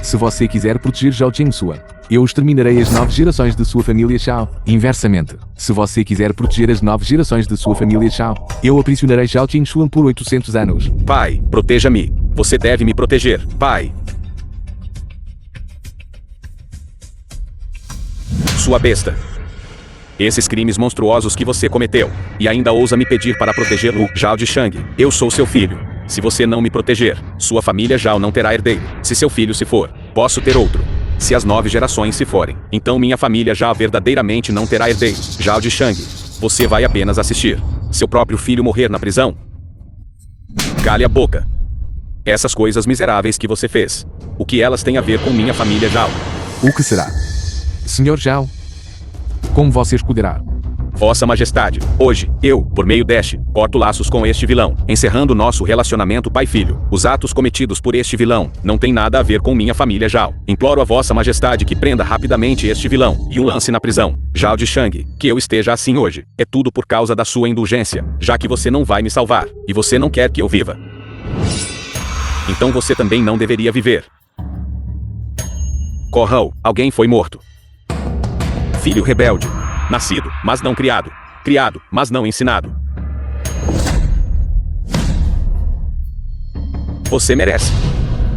Se você quiser proteger Zhao Qingsu, eu exterminarei as 9 gerações de sua família Shao. Inversamente, se você quiser proteger as 9 gerações de sua família Shao, eu aprisionarei Zhao Qingsu por 800 anos. Pai, proteja-me. Você deve me proteger, pai. Sua besta. Esses crimes monstruosos que você cometeu, e ainda ousa me pedir para protegê-lo, Zhao de Shang. Eu sou seu filho. Se você não me proteger, sua família Zhao não terá herdeiro. Se seu filho se for, posso ter outro. Se as 9 gerações se forem, então minha família Zhao verdadeiramente não terá herdeiro. Zhao de Shang, você vai apenas assistir seu próprio filho morrer na prisão? Cale a boca. Essas coisas miseráveis que você fez, o que elas têm a ver com minha família Zhao? O que será? Senhor Zhao, como você escolherá? Vossa Majestade, hoje, eu, por meio deste, corto laços com este vilão, encerrando nosso relacionamento pai-filho. Os atos cometidos por este vilão não têm nada a ver com minha família Zhao. Imploro a Vossa Majestade que prenda rapidamente este vilão e o lance na prisão. Zhao de Shang, que eu esteja assim hoje, é tudo por causa da sua indulgência, já que você não vai me salvar, e você não quer que eu viva. Então você também não deveria viver. Corrão, alguém foi morto. Filho rebelde. Nascido, mas não criado. Criado, mas não ensinado. Você merece.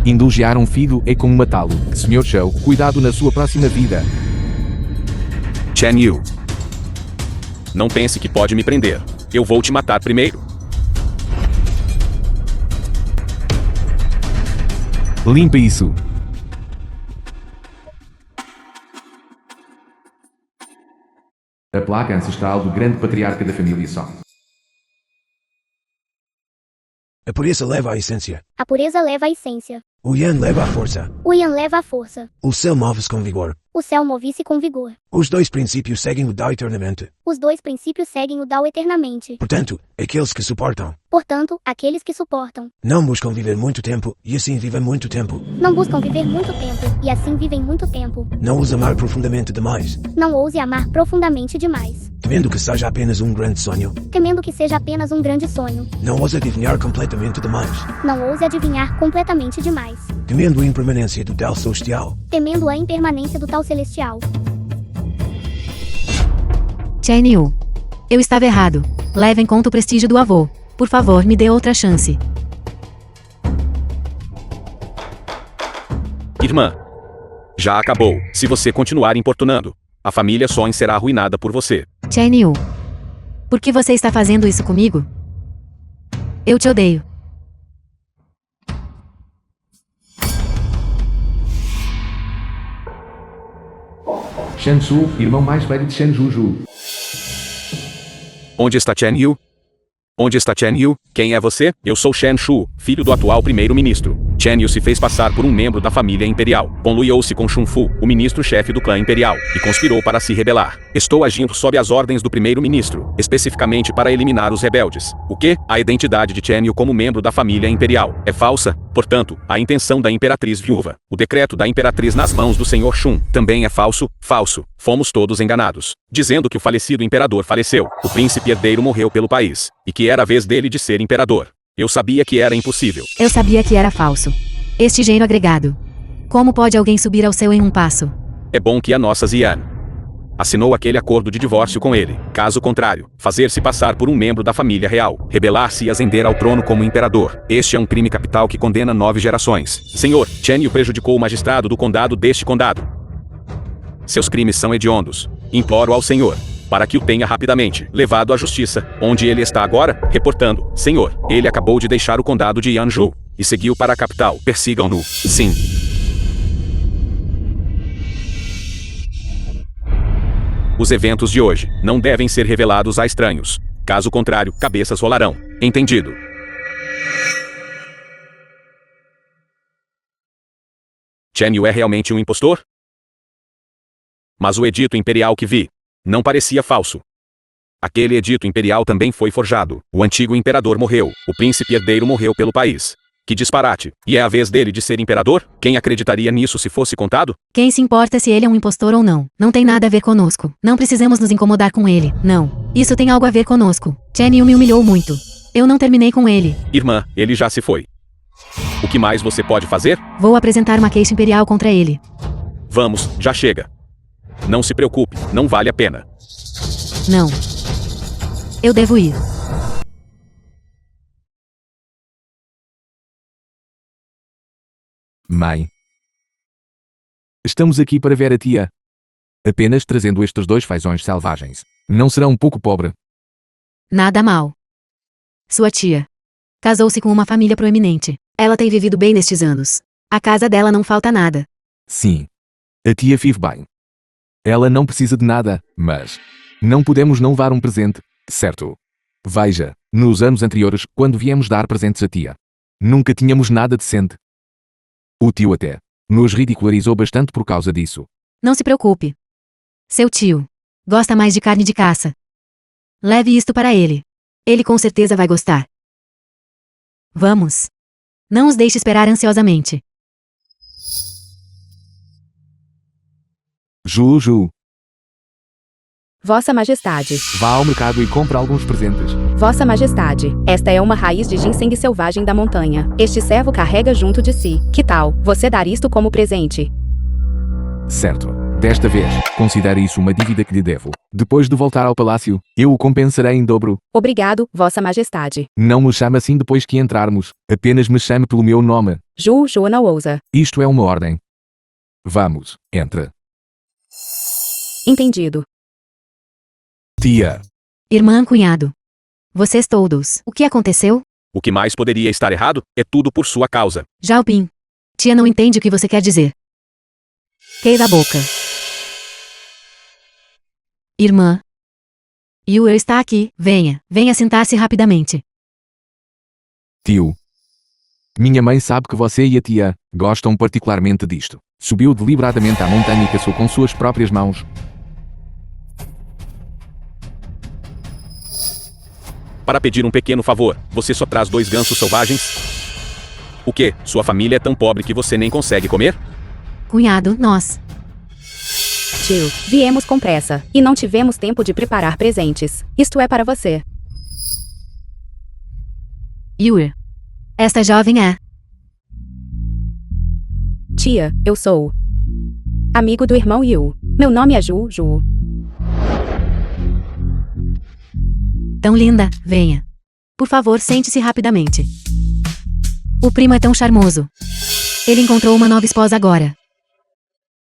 Indulgear um filho é como matá-lo. Senhor Zhao, cuidado na sua próxima vida. Chen Yu. Não pense que pode me prender. Eu vou te matar primeiro. Limpa isso. A placa ancestral do grande patriarca da família Song. A pureza leva à essência. A pureza leva à essência. O Yan leva à força. O Yan leva à força. O céu move-se com vigor. O céu move-se com vigor. Os dois princípios seguem o Dao eternamente. Os dois princípios seguem o Dao eternamente. Portanto, aqueles que suportam Portanto, aqueles que suportam não buscam viver muito tempo e assim vivem muito tempo. não buscam viver muito tempo, e assim vivem muito tempo. Não os amar profundamente demais, Não ouse amar profundamente demais, temendo que seja apenas um grande sonho. temendo que seja apenas um grande sonho. Não ouse adivinhar completamente demais, Não ouse adivinhar completamente demais, temendo a impermanência do Dao celestial. temendo a impermanência do tal celestial. Chen Yu. Eu estava errado. Leve em conta o prestígio do avô. Por favor, me dê outra chance. Irmã. Já acabou. Se você continuar importunando, a família Song será arruinada por você. Chen Yu. Por que você está fazendo isso comigo? Eu te odeio. Shen Su, irmão mais velho de Shen Juju. Onde está Chen Yu? Onde está Chen Yu? Quem é você? Eu sou Shen Shu, filho do atual primeiro-ministro. Chen Yu se fez passar por um membro da família imperial. Conluiu-se com Shun Fu, o ministro-chefe do clã imperial, e conspirou para se rebelar. Estou agindo sob as ordens do primeiro-ministro, especificamente para eliminar os rebeldes. O quê? A identidade de Chen Yu como membro da família imperial é falsa? Portanto, a intenção da imperatriz viúva, o decreto da imperatriz nas mãos do Senhor Shun, também é falso, falso. Fomos todos enganados, dizendo que o falecido imperador faleceu, o príncipe herdeiro morreu pelo país, e que era a vez dele de ser imperador. Eu sabia que era impossível. Eu sabia que era falso. Este gênio agregado. Como pode alguém subir ao céu em um passo? É bom que a nossa Zian assinou aquele acordo de divórcio com ele. Caso contrário, fazer-se passar por um membro da família real, rebelar-se e ascender ao trono como imperador. Este é um crime capital que condena 9 gerações. Senhor, Chen Yu prejudicou o magistrado do condado deste condado. Seus crimes são hediondos. Imploro ao Senhor, para que o tenha rapidamente levado à justiça, onde ele está agora, reportando. Senhor, ele acabou de deixar o condado de Yanzhou e seguiu para a capital. Persigam-no. Sim. Os eventos de hoje não devem ser revelados a estranhos. Caso contrário, cabeças rolarão. Entendido. Chen Yu é realmente um impostor? Mas o edito imperial que vi não parecia falso. Aquele edito imperial também foi forjado. O antigo imperador morreu. O príncipe herdeiro morreu pelo país. Que disparate! E é a vez dele de ser imperador? Quem acreditaria nisso se fosse contado? Quem se importa se ele é um impostor ou não? Não tem nada a ver conosco. Não precisamos nos incomodar com ele. Não. Isso tem algo a ver conosco. Chen Yu me humilhou muito. Eu não terminei com ele. Irmã, ele já se foi. O que mais você pode fazer? Vou apresentar uma queixa imperial contra ele. Vamos, já chega. Não se preocupe, não vale a pena. Não. Eu devo ir. Mãe. Estamos aqui para ver a tia. Apenas trazendo estes 2 fazões selvagens. Não será um pouco pobre? Nada mal. Sua tia casou-se com uma família proeminente. Ela tem vivido bem nestes anos. A casa dela não falta nada. Sim. A tia vive bem. Ela não precisa de nada, mas não podemos não dar um presente, certo? Veja, nos anos anteriores, quando viemos dar presentes à tia, nunca tínhamos nada decente. O tio até nos ridicularizou bastante por causa disso. Não se preocupe. Seu tio gosta mais de carne de caça. Leve isto para ele. Ele com certeza vai gostar. Vamos. Não os deixe esperar ansiosamente. Ju. Vossa Majestade. Vá ao mercado e compre alguns presentes. Vossa Majestade, esta é uma raiz de ginseng selvagem da montanha. Este servo carrega junto de si. Que tal você dar isto como presente? Certo. Desta vez, considere isso uma dívida que lhe devo. Depois de voltar ao palácio, eu o compensarei em dobro. Obrigado, Vossa Majestade. Não me chame assim depois que entrarmos. Apenas me chame pelo meu nome. Ju não ousa. Isto é uma ordem. Vamos, entra. Entendido. Tia. Irmã, cunhado. Vocês todos. O que aconteceu? O que mais poderia estar errado é tudo por sua causa. Jalpin. Tia não entende o que você quer dizer. Queira a boca. Irmã. Yu está aqui. Venha sentar-se rapidamente. Tio. Minha mãe sabe que você e a tia gostam particularmente disto. Subiu deliberadamente à montanha e caçou com suas próprias mãos. Para pedir um pequeno favor, você só traz 2 gansos selvagens? O quê? Sua família é tão pobre que você nem consegue comer? Cunhado, nós. Tio, viemos com pressa e não tivemos tempo de preparar presentes. Isto é para você. Yu. Esta jovem é. Tia, eu sou amigo do irmão Yu. Meu nome é Ju. Tão linda, venha. Por favor, sente-se rapidamente. O primo é tão charmoso. Ele encontrou uma nova esposa agora.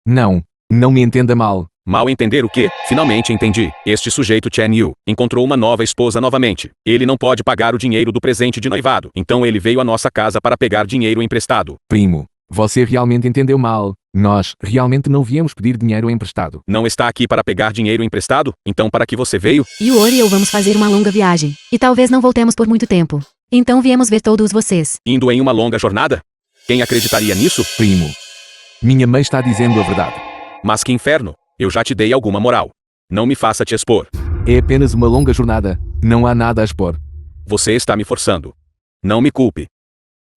Não me entenda mal. Mal entender o quê? Finalmente entendi. Este sujeito Chen Yu encontrou uma nova esposa novamente. Ele não pode pagar o dinheiro do presente de noivado. Então ele veio à nossa casa para pegar dinheiro emprestado. Primo, você realmente entendeu mal. Nós realmente não viemos pedir dinheiro emprestado. Não está aqui para pegar dinheiro emprestado? Então para que você veio? Yu e eu vamos fazer uma longa viagem. E talvez não voltemos por muito tempo. Então viemos ver todos vocês. Indo em uma longa jornada? Quem acreditaria nisso? Primo, minha mãe está dizendo a verdade. Mas que inferno! Eu já te dei alguma moral. Não me faça te expor. É apenas uma longa jornada. Não há nada a expor. Você está me forçando. Não me culpe.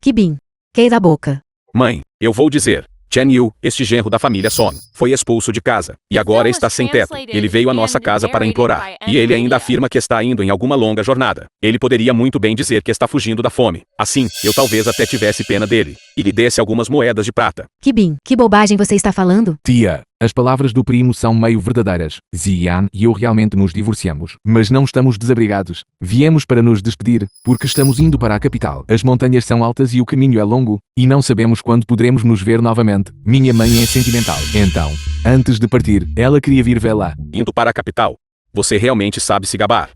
Que bem. Queira a boca. Mãe, eu vou dizer. Chen Yu, este genro da família Son, foi expulso de casa, e agora está sem teto. Ele veio à nossa casa para implorar, e ele ainda afirma que está indo em alguma longa jornada. Ele poderia muito bem dizer que está fugindo da fome. Assim, eu talvez até tivesse pena dele, e lhe desse algumas moedas de prata. Kibin, que bobagem você está falando? Tia, as palavras do primo são meio verdadeiras. Ziyan e eu realmente nos divorciamos, mas não estamos desabrigados. Viemos para nos despedir, porque estamos indo para a capital. As montanhas são altas e o caminho é longo, e não sabemos quando poderemos nos ver novamente. Minha mãe é sentimental. Então, antes de partir, ela queria vir vê-la. Indo para a capital. Você realmente sabe se gabar.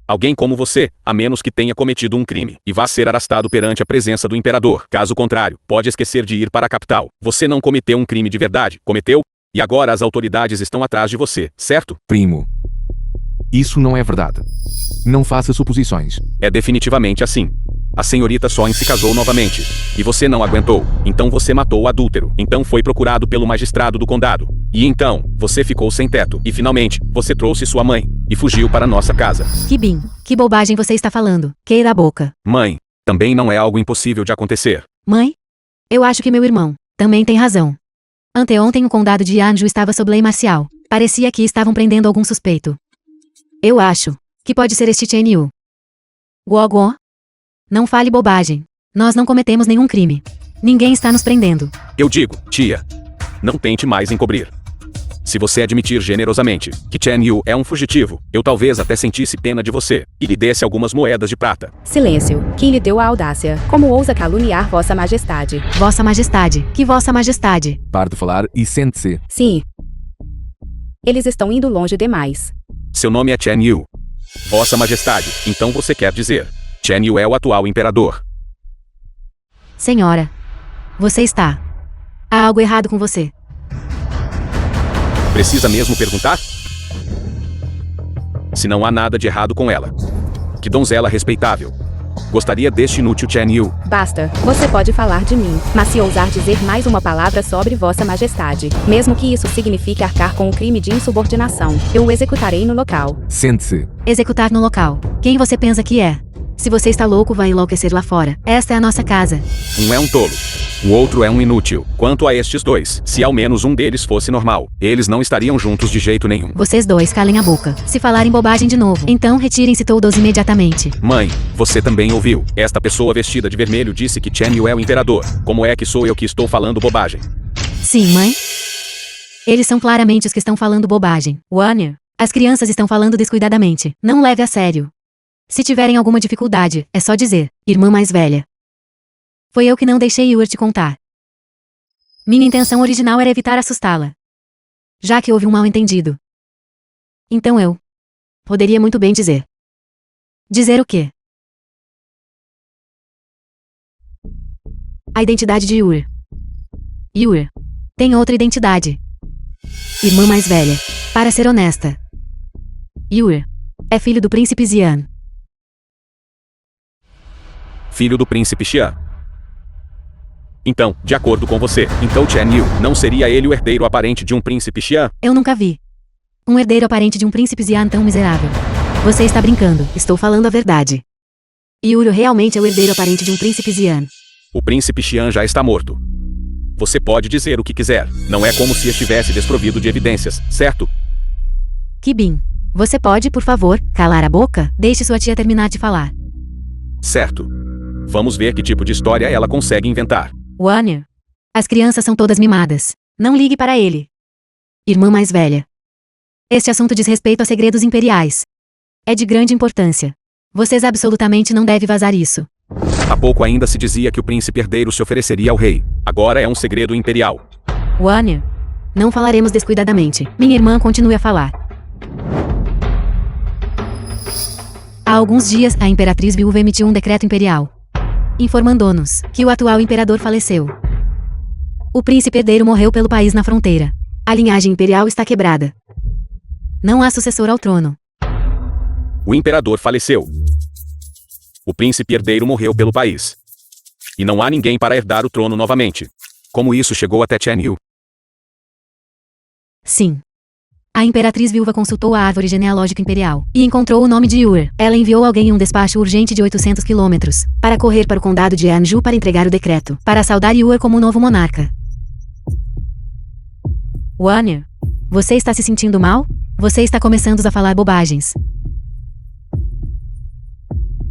Alguém como você, a menos que tenha cometido um crime, e vá ser arrastado perante a presença do imperador. Caso contrário, pode esquecer de ir para a capital. Você não cometeu um crime de verdade, cometeu? E agora as autoridades estão atrás de você, certo? Primo, isso não é verdade. Não faça suposições. É definitivamente assim. A senhorita Son se casou novamente. E você não aguentou. Então você matou o adúltero. Então foi procurado pelo magistrado do condado. E então, você ficou sem teto. E finalmente, você trouxe sua mãe. E fugiu para nossa casa. Kibin, que bobagem você está falando? Queira a boca. Mãe, também não é algo impossível de acontecer. Mãe? Eu acho que meu irmão também tem razão. Anteontem o condado de Yanju estava sob lei marcial. Parecia que estavam prendendo algum suspeito. Eu acho que pode ser este Chen Yu. Guo. Não fale bobagem. Nós não cometemos nenhum crime. Ninguém está nos prendendo. Eu digo, tia, não tente mais encobrir. Se você admitir generosamente que Chen Yu é um fugitivo, eu talvez até sentisse pena de você e lhe desse algumas moedas de prata. Silêncio. Quem lhe deu a audácia? Como ousa caluniar Vossa Majestade? Vossa Majestade. Que Vossa Majestade? Pare de falar e sente-se. Sim. Eles estão indo longe demais. Seu nome é Chen Yu. Vossa Majestade, então você quer dizer, Chen Yu é o atual imperador. Senhora. Você está. Há algo errado com você. Precisa mesmo perguntar? Se não há nada de errado com ela. Que donzela respeitável. Gostaria deste inútil Chen Yu. Basta, você pode falar de mim, mas se ousar dizer mais uma palavra sobre Vossa Majestade, mesmo que isso signifique arcar com o crime de insubordinação, eu o executarei no local. Sente-se. Executar no local. Quem você pensa que é? Se você está louco, vai enlouquecer lá fora. Esta é a nossa casa. Um é um tolo. O outro é um inútil. Quanto a estes dois, se ao menos um deles fosse normal, eles não estariam juntos de jeito nenhum. Vocês dois calem a boca. Se falarem bobagem de novo, então retirem-se todos imediatamente. Mãe, você também ouviu. Esta pessoa vestida de vermelho disse que Chen Yu é o imperador. Como é que sou eu que estou falando bobagem? Sim, mãe. Eles são claramente os que estão falando bobagem. Warner, as crianças estão falando descuidadamente. Não leve a sério. Se tiverem alguma dificuldade, é só dizer, irmã mais velha. Foi eu que não deixei Yuer te contar. Minha intenção original era evitar assustá-la. Já que houve um mal-entendido. Então eu poderia muito bem dizer. Dizer o quê? A identidade de Yuer. Yuer tem outra identidade. Irmã mais velha. Para ser honesta, Yuer é filho do príncipe Xian. Filho do príncipe Xian. Então, de acordo com você, então Chen Yu não seria ele o herdeiro aparente de um príncipe Xian? Eu nunca vi um herdeiro aparente de um príncipe Xian tão miserável. Você está brincando, estou falando a verdade. Yuro realmente é o herdeiro aparente de um príncipe Xian. O príncipe Xian já está morto. Você pode dizer o que quiser, não é como se estivesse desprovido de evidências, certo? Kibin, você pode, por favor, calar a boca? Deixe sua tia terminar de falar. Certo. Vamos ver que tipo de história ela consegue inventar. Warner. As crianças são todas mimadas. Não ligue para ele. Irmã mais velha. Este assunto diz respeito a segredos imperiais. É de grande importância. Vocês absolutamente não devem vazar isso. Há pouco ainda se dizia que o príncipe herdeiro se ofereceria ao rei. Agora é um segredo imperial. Warner. Não falaremos descuidadamente. Minha irmã continue a falar. Há alguns dias, a imperatriz viúva emitiu um decreto imperial, informando-nos que o atual imperador faleceu. O príncipe herdeiro morreu pelo país na fronteira. A linhagem imperial está quebrada. Não há sucessor ao trono. O imperador faleceu. O príncipe herdeiro morreu pelo país. E não há ninguém para herdar o trono novamente. Como isso chegou até Chen Yu? Sim. A imperatriz viúva consultou a árvore genealógica imperial e encontrou o nome de Yuer. Ela enviou alguém em um despacho urgente de 800 quilômetros para correr para o condado de Anju para entregar o decreto, para saudar Yuer como o novo monarca. Wanner, você está se sentindo mal? Você está começando a falar bobagens.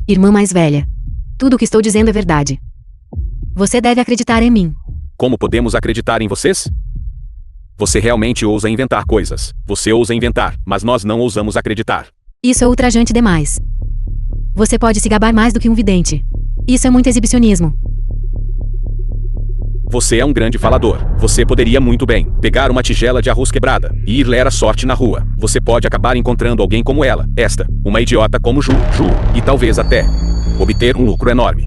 Irmã mais velha, tudo o que estou dizendo é verdade. Você deve acreditar em mim. Como podemos acreditar em vocês? Você realmente ousa inventar coisas. Você ousa inventar, mas nós não ousamos acreditar. Isso é ultrajante demais. Você pode se gabar mais do que um vidente. Isso é muito exibicionismo. Você é um grande falador. Você poderia muito bem pegar uma tigela de arroz quebrada e ir ler a sorte na rua. Você pode acabar encontrando alguém como ela, uma idiota como Ju, e talvez até obter um lucro enorme.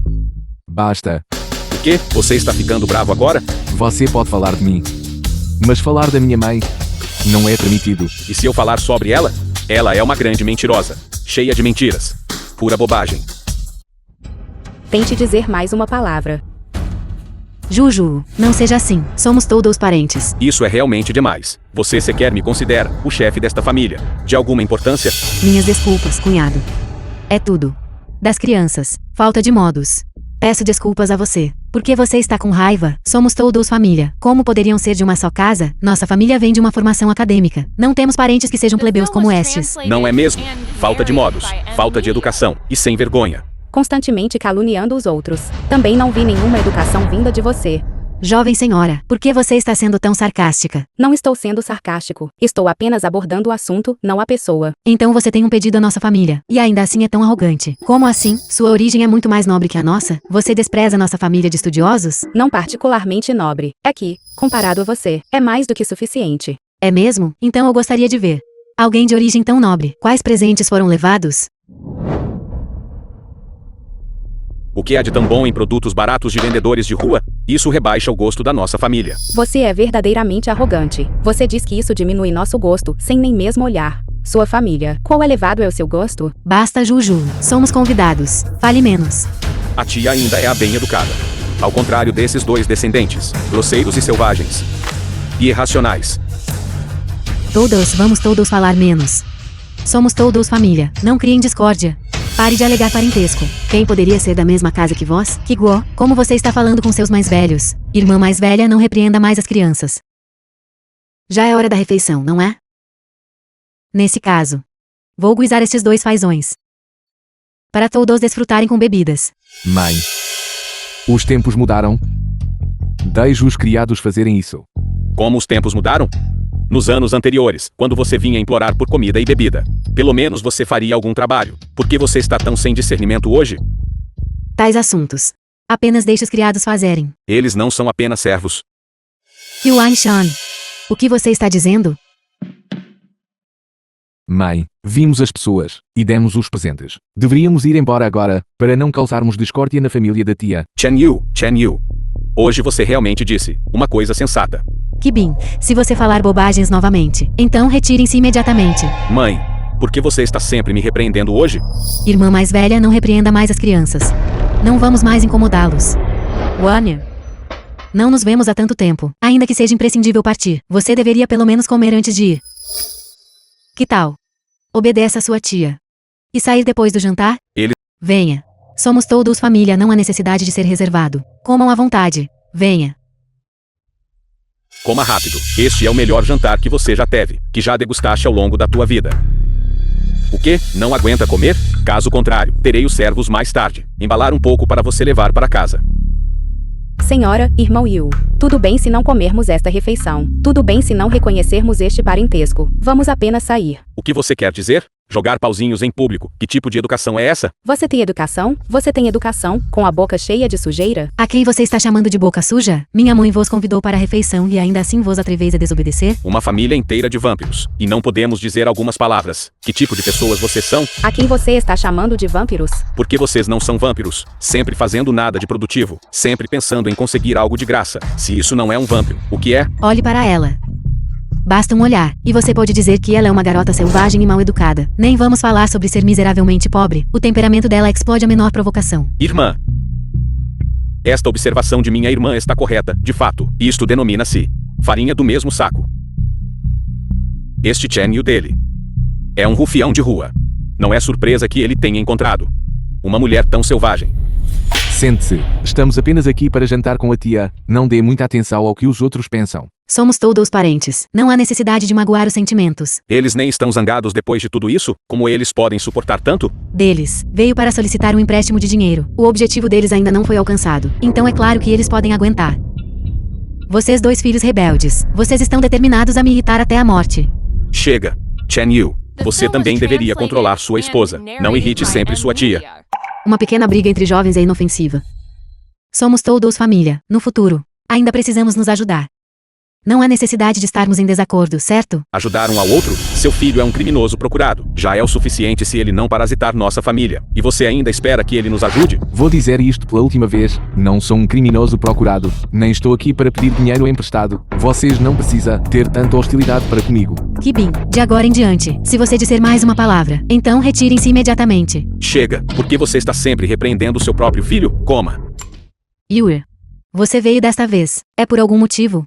Basta. O quê? Você está ficando bravo agora? Você pode falar de mim. Mas falar da minha mãe não é permitido. E se eu falar sobre ela? Ela é uma grande mentirosa, cheia de mentiras. Pura bobagem. Tente dizer mais uma palavra. Juju, não seja assim. Somos todos parentes. Isso é realmente demais. Você sequer me considera o chefe desta família. De alguma importância? Minhas desculpas, cunhado. É tudo. Das crianças. Falta de modos. Peço desculpas a você. Porque você está com raiva? Somos todos família. Como poderiam ser de uma só casa? Nossa família vem de uma formação acadêmica. Não temos parentes que sejam plebeus como estes. Não é mesmo? Falta de modos, falta de educação e sem vergonha. Constantemente caluniando os outros. Também não vi nenhuma educação vinda de você. Jovem senhora, por que você está sendo tão sarcástica? Não estou sendo sarcástico. Estou apenas abordando o assunto, não a pessoa. Então você tem um pedido à nossa família, e ainda assim é tão arrogante. Como assim? Sua origem é muito mais nobre que a nossa? Você despreza nossa família de estudiosos? Não particularmente nobre. É que, comparado a você, é mais do que suficiente. É mesmo? Então eu gostaria de ver. Alguém de origem tão nobre. Quais presentes foram levados? O que há de tão bom em produtos baratos de vendedores de rua? Isso rebaixa o gosto da nossa família. Você é verdadeiramente arrogante. Você diz que isso diminui nosso gosto, sem nem mesmo olhar. Sua família. Qual elevado é o seu gosto? Basta, Juju. Somos convidados. Fale menos. A tia ainda é a bem educada. Ao contrário desses dois descendentes, grosseiros e selvagens. E irracionais. Vamos todos falar menos. Somos todos família. Não criem discórdia. Pare de alegar parentesco. Quem poderia ser da mesma casa que vós? Que guó, como você está falando com seus mais velhos? Irmã mais velha, não repreenda mais as crianças. Já é hora da refeição, não é? Nesse caso, vou guisar estes dois fazões. Para todos desfrutarem com bebidas. Mãe. Os tempos mudaram. Deixe os criados fazerem isso. Como os tempos mudaram? Nos anos anteriores, quando você vinha implorar por comida e bebida, pelo menos você faria algum trabalho. Por que você está tão sem discernimento hoje? Tais assuntos. Apenas deixe os criados fazerem. Eles não são apenas servos. Yuan Shan. O que você está dizendo? Mãe, vimos as pessoas e demos os presentes. Deveríamos ir embora agora, para não causarmos discórdia na família da tia. Chen Yu. Hoje você realmente disse uma coisa sensata. Kibin, se você falar bobagens novamente, então retirem-se imediatamente. Mãe, por que você está sempre me repreendendo hoje? Irmã mais velha, não repreenda mais as crianças. Não vamos mais incomodá-los. Wanner. Não nos vemos há tanto tempo. Ainda que seja imprescindível partir, você deveria pelo menos comer antes de ir. Que tal? Obedeça a sua tia. E sair depois do jantar? Venha. Somos todos família, não há necessidade de ser reservado. Comam à vontade. Venha. Coma rápido. Este é o melhor jantar que você já teve, que já degustaste ao longo da tua vida. O quê? Não aguenta comer? Caso contrário, terei os servos mais tarde. Embalar um pouco para você levar para casa. Senhora, irmão Yu. Tudo bem se não comermos esta refeição. Tudo bem se não reconhecermos este parentesco. Vamos apenas sair. O que você quer dizer? Jogar pauzinhos em público. Que tipo de educação é essa? Você tem educação? Você tem educação, com a boca cheia de sujeira? A quem você está chamando de boca suja? Minha mãe vos convidou para a refeição e ainda assim vos atreveis a desobedecer? Uma família inteira de vampiros. E não podemos dizer algumas palavras. Que tipo de pessoas vocês são? A quem você está chamando de vampiros? Porque vocês não são vampiros. Sempre fazendo nada de produtivo. Sempre pensando em conseguir algo de graça. Se isso não é um vampiro, o que é? Olhe para ela. Basta um olhar, e você pode dizer que ela é uma garota selvagem e mal educada. Nem vamos falar sobre ser miseravelmente pobre. O temperamento dela explode a menor provocação. Irmã. Esta observação de minha irmã está correta, de fato. Isto denomina-se farinha do mesmo saco. Este Chen Yu dele. É um rufião de rua. Não é surpresa que ele tenha encontrado uma mulher tão selvagem. Sente-se. Estamos apenas aqui para jantar com a tia. Não dê muita atenção ao que os outros pensam. Somos todos parentes. Não há necessidade de magoar os sentimentos. Eles nem estão zangados depois de tudo isso? Como eles podem suportar tanto? Deles. Veio para solicitar um empréstimo de dinheiro. O objetivo deles ainda não foi alcançado. Então é claro que eles podem aguentar. Vocês dois filhos rebeldes. Vocês estão determinados a me irritar até a morte. Chega. Chen Yu, você também deveria controlar sua esposa. Não irrite sempre sua tia. Uma pequena briga entre jovens é inofensiva. Somos todos família. No futuro, ainda precisamos nos ajudar. Não há necessidade de estarmos em desacordo, certo? Ajudar um ao outro? Seu filho é um criminoso procurado. Já é o suficiente se ele não parasitar nossa família. E você ainda espera que ele nos ajude? Vou dizer isto pela última vez. Não sou um criminoso procurado. Nem estou aqui para pedir dinheiro emprestado. Vocês não precisam ter tanta hostilidade para comigo. Kibin, de agora em diante, se você disser mais uma palavra, então retirem-se imediatamente. Chega. Por que você está sempre repreendendo seu próprio filho? Coma. Yue, você veio desta vez. É por algum motivo?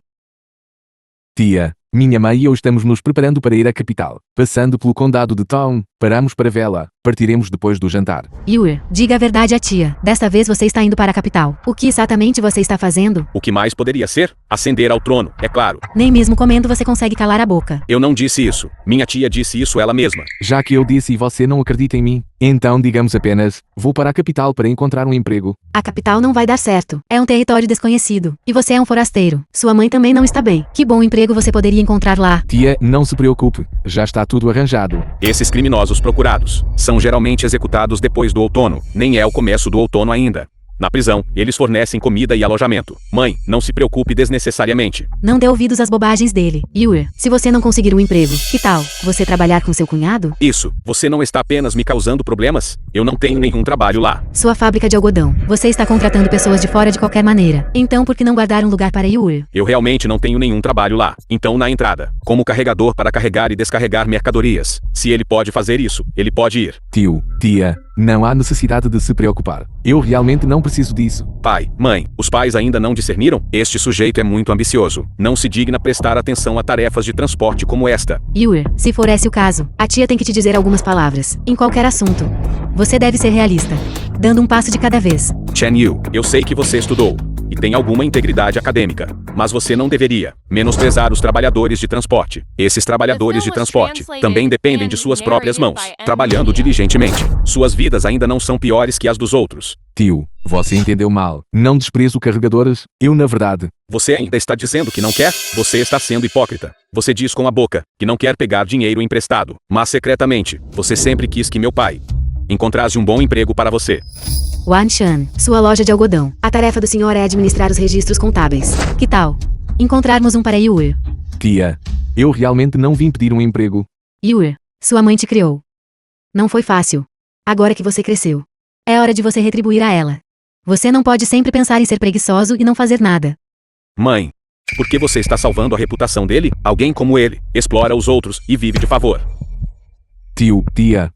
Tia, minha mãe e eu estamos nos preparando para ir à capital. Passando pelo condado de Town, paramos para vê-la. Partiremos depois do jantar. Yue, diga a verdade à tia. Desta vez você está indo para a capital. O que exatamente você está fazendo? O que mais poderia ser? Ascender ao trono, é claro. Nem mesmo comendo você consegue calar a boca. Eu não disse isso. Minha tia disse isso ela mesma. Já que eu disse e você não acredita em mim, então digamos apenas, vou para a capital para encontrar um emprego. A capital não vai dar certo. É um território desconhecido. E você é um forasteiro. Sua mãe também não está bem. Que bom emprego você poderia encontrar lá. Tia, não se preocupe. Já está tudo arranjado. Esses criminosos procurados são geralmente executados depois do outono. Nem é o começo do outono ainda. Na prisão, eles fornecem comida e alojamento. Mãe, não se preocupe desnecessariamente. Não dê ouvidos às bobagens dele. Yue, se você não conseguir um emprego, que tal você trabalhar com seu cunhado? Isso, você não está apenas me causando problemas? Eu não tenho nenhum trabalho lá. Sua fábrica de algodão. Você está contratando pessoas de fora de qualquer maneira. Então por que não guardar um lugar para Yue? Eu realmente não tenho nenhum trabalho lá. Então na entrada, como carregador para carregar e descarregar mercadorias. Se ele pode fazer isso, ele pode ir. Tio, tia, não há necessidade de se preocupar. Eu realmente não preciso disso. Pai, mãe, os pais ainda não discerniram? Este sujeito é muito ambicioso. Não se digna prestar atenção a tarefas de transporte como esta. Yue, se for esse o caso, a tia tem que te dizer algumas palavras. Em qualquer assunto. Você deve ser realista. Dando um passo de cada vez. Chen Yu, eu sei que você estudou e tem alguma integridade acadêmica, mas você não deveria menosprezar os trabalhadores de transporte. Esses trabalhadores de transporte também dependem de suas próprias mãos, trabalhando diligentemente. Suas vidas ainda não são piores que as dos outros. Tio, você entendeu mal. Não desprezo carregadores. Eu, na verdade. Você ainda está dizendo que não quer? Você está sendo hipócrita. Você diz com a boca que não quer pegar dinheiro emprestado, mas secretamente, você sempre quis que meu pai encontrasse um bom emprego para você. Wan Shan, sua loja de algodão. A tarefa do senhor é administrar os registros contábeis. Que tal encontrarmos um para Yue? Tia, eu realmente não vim pedir um emprego. Yue, sua mãe te criou. Não foi fácil. Agora que você cresceu, é hora de você retribuir a ela. Você não pode sempre pensar em ser preguiçoso e não fazer nada. Mãe, por que você está salvando a reputação dele? Alguém como ele explora os outros e vive de favor. Tio, tia,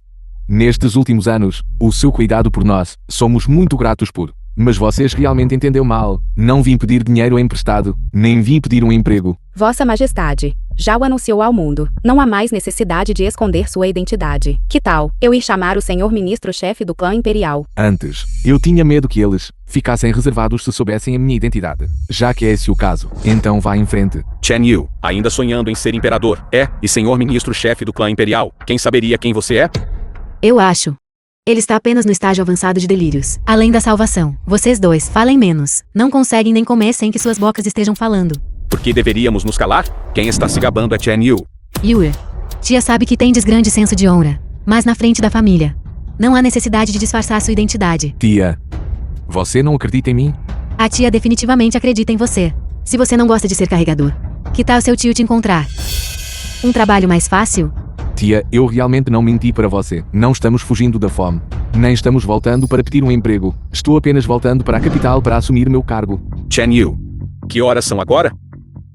nestes últimos anos, o seu cuidado por nós, somos muito gratos por. Mas vocês realmente entendeu mal. Não vim pedir dinheiro emprestado, nem vim pedir um emprego. Vossa Majestade, já o anunciou ao mundo. Não há mais necessidade de esconder sua identidade. Que tal eu ir chamar o senhor ministro-chefe do clã imperial? Antes, eu tinha medo que eles ficassem reservados se soubessem a minha identidade. Já que é esse o caso, então vá em frente. Chen Yu, ainda sonhando em ser imperador, e senhor ministro-chefe do clã imperial, quem saberia quem você é? Eu acho. Ele está apenas no estágio avançado de delírios. Além da salvação, vocês dois falem menos. Não conseguem nem comer sem que suas bocas estejam falando. Por que deveríamos nos calar? Quem está se gabando é Chen Yu. Yue, tia sabe que tendes grande senso de honra, mas na frente da família. Não há necessidade de disfarçar sua identidade. Tia, você não acredita em mim? A tia definitivamente acredita em você. Se você não gosta de ser carregador, que tal seu tio te encontrar? Um trabalho mais fácil? Tia, eu realmente não menti para você. Não estamos fugindo da fome. Nem estamos voltando para pedir um emprego. Estou apenas voltando para a capital para assumir meu cargo. Chen Yu, que horas são agora?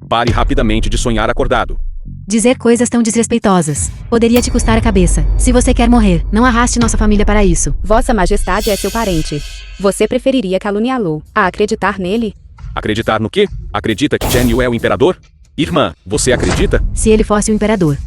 Pare rapidamente de sonhar acordado. Dizer coisas tão desrespeitosas poderia te custar a cabeça. Se você quer morrer, não arraste nossa família para isso. Vossa Majestade é seu parente. Você preferiria caluniá-lo a acreditar nele? Acreditar no quê? Acredita que Chen Yu é o imperador? Irmã, você acredita? Se ele fosse o imperador,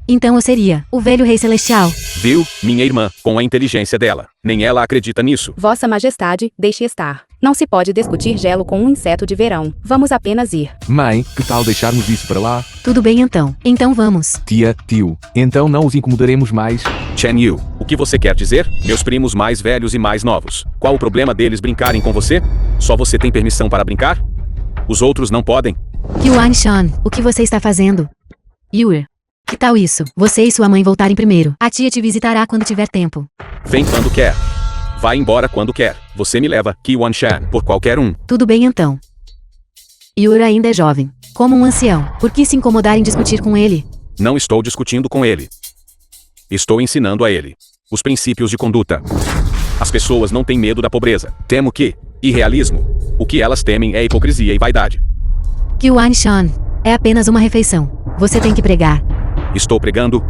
Então eu seria o velho rei celestial. Viu, minha irmã, com a inteligência dela. Nem ela acredita nisso. Vossa Majestade, deixe estar. Não se pode discutir gelo com um inseto de verão. Vamos apenas ir. Mãe, que tal deixarmos isso para lá? Tudo bem então. Então vamos. Tia, tio, então não os incomodaremos mais? Chen Yu, o que você quer dizer? Meus primos mais velhos e mais novos. Qual o problema deles brincarem com você? Só você tem permissão para brincar? Os outros não podem? Yuan Shan, o que você está fazendo? Yue. Que tal isso? Você e sua mãe voltarem primeiro. A tia te visitará quando tiver tempo. Vem quando quer. Vai embora quando quer. Você me leva, Yuan Shan, por qualquer um. Tudo bem então. Yue ainda é jovem. Como um ancião. Por que se incomodar em discutir com ele? Não estou discutindo com ele. Estou ensinando a ele os princípios de conduta. As pessoas não têm medo da pobreza. Temo que irrealismo. O que elas temem é hipocrisia e vaidade. Yuan Shan, é apenas uma refeição. Você tem que pregar. Estou pregando?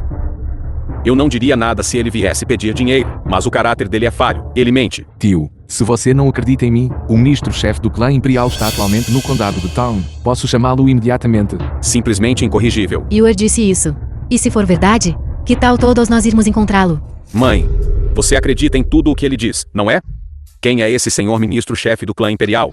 Eu não diria nada se ele viesse pedir dinheiro, mas o caráter dele é falho. Ele mente. Tio, se você não acredita em mim, o ministro-chefe do clã imperial está atualmente no condado de Town. Posso chamá-lo imediatamente. Simplesmente incorrigível. Yue disse isso. E se for verdade, que tal todos nós irmos encontrá-lo? Mãe, você acredita em tudo o que ele diz, não é? Quem é esse senhor ministro-chefe do clã imperial?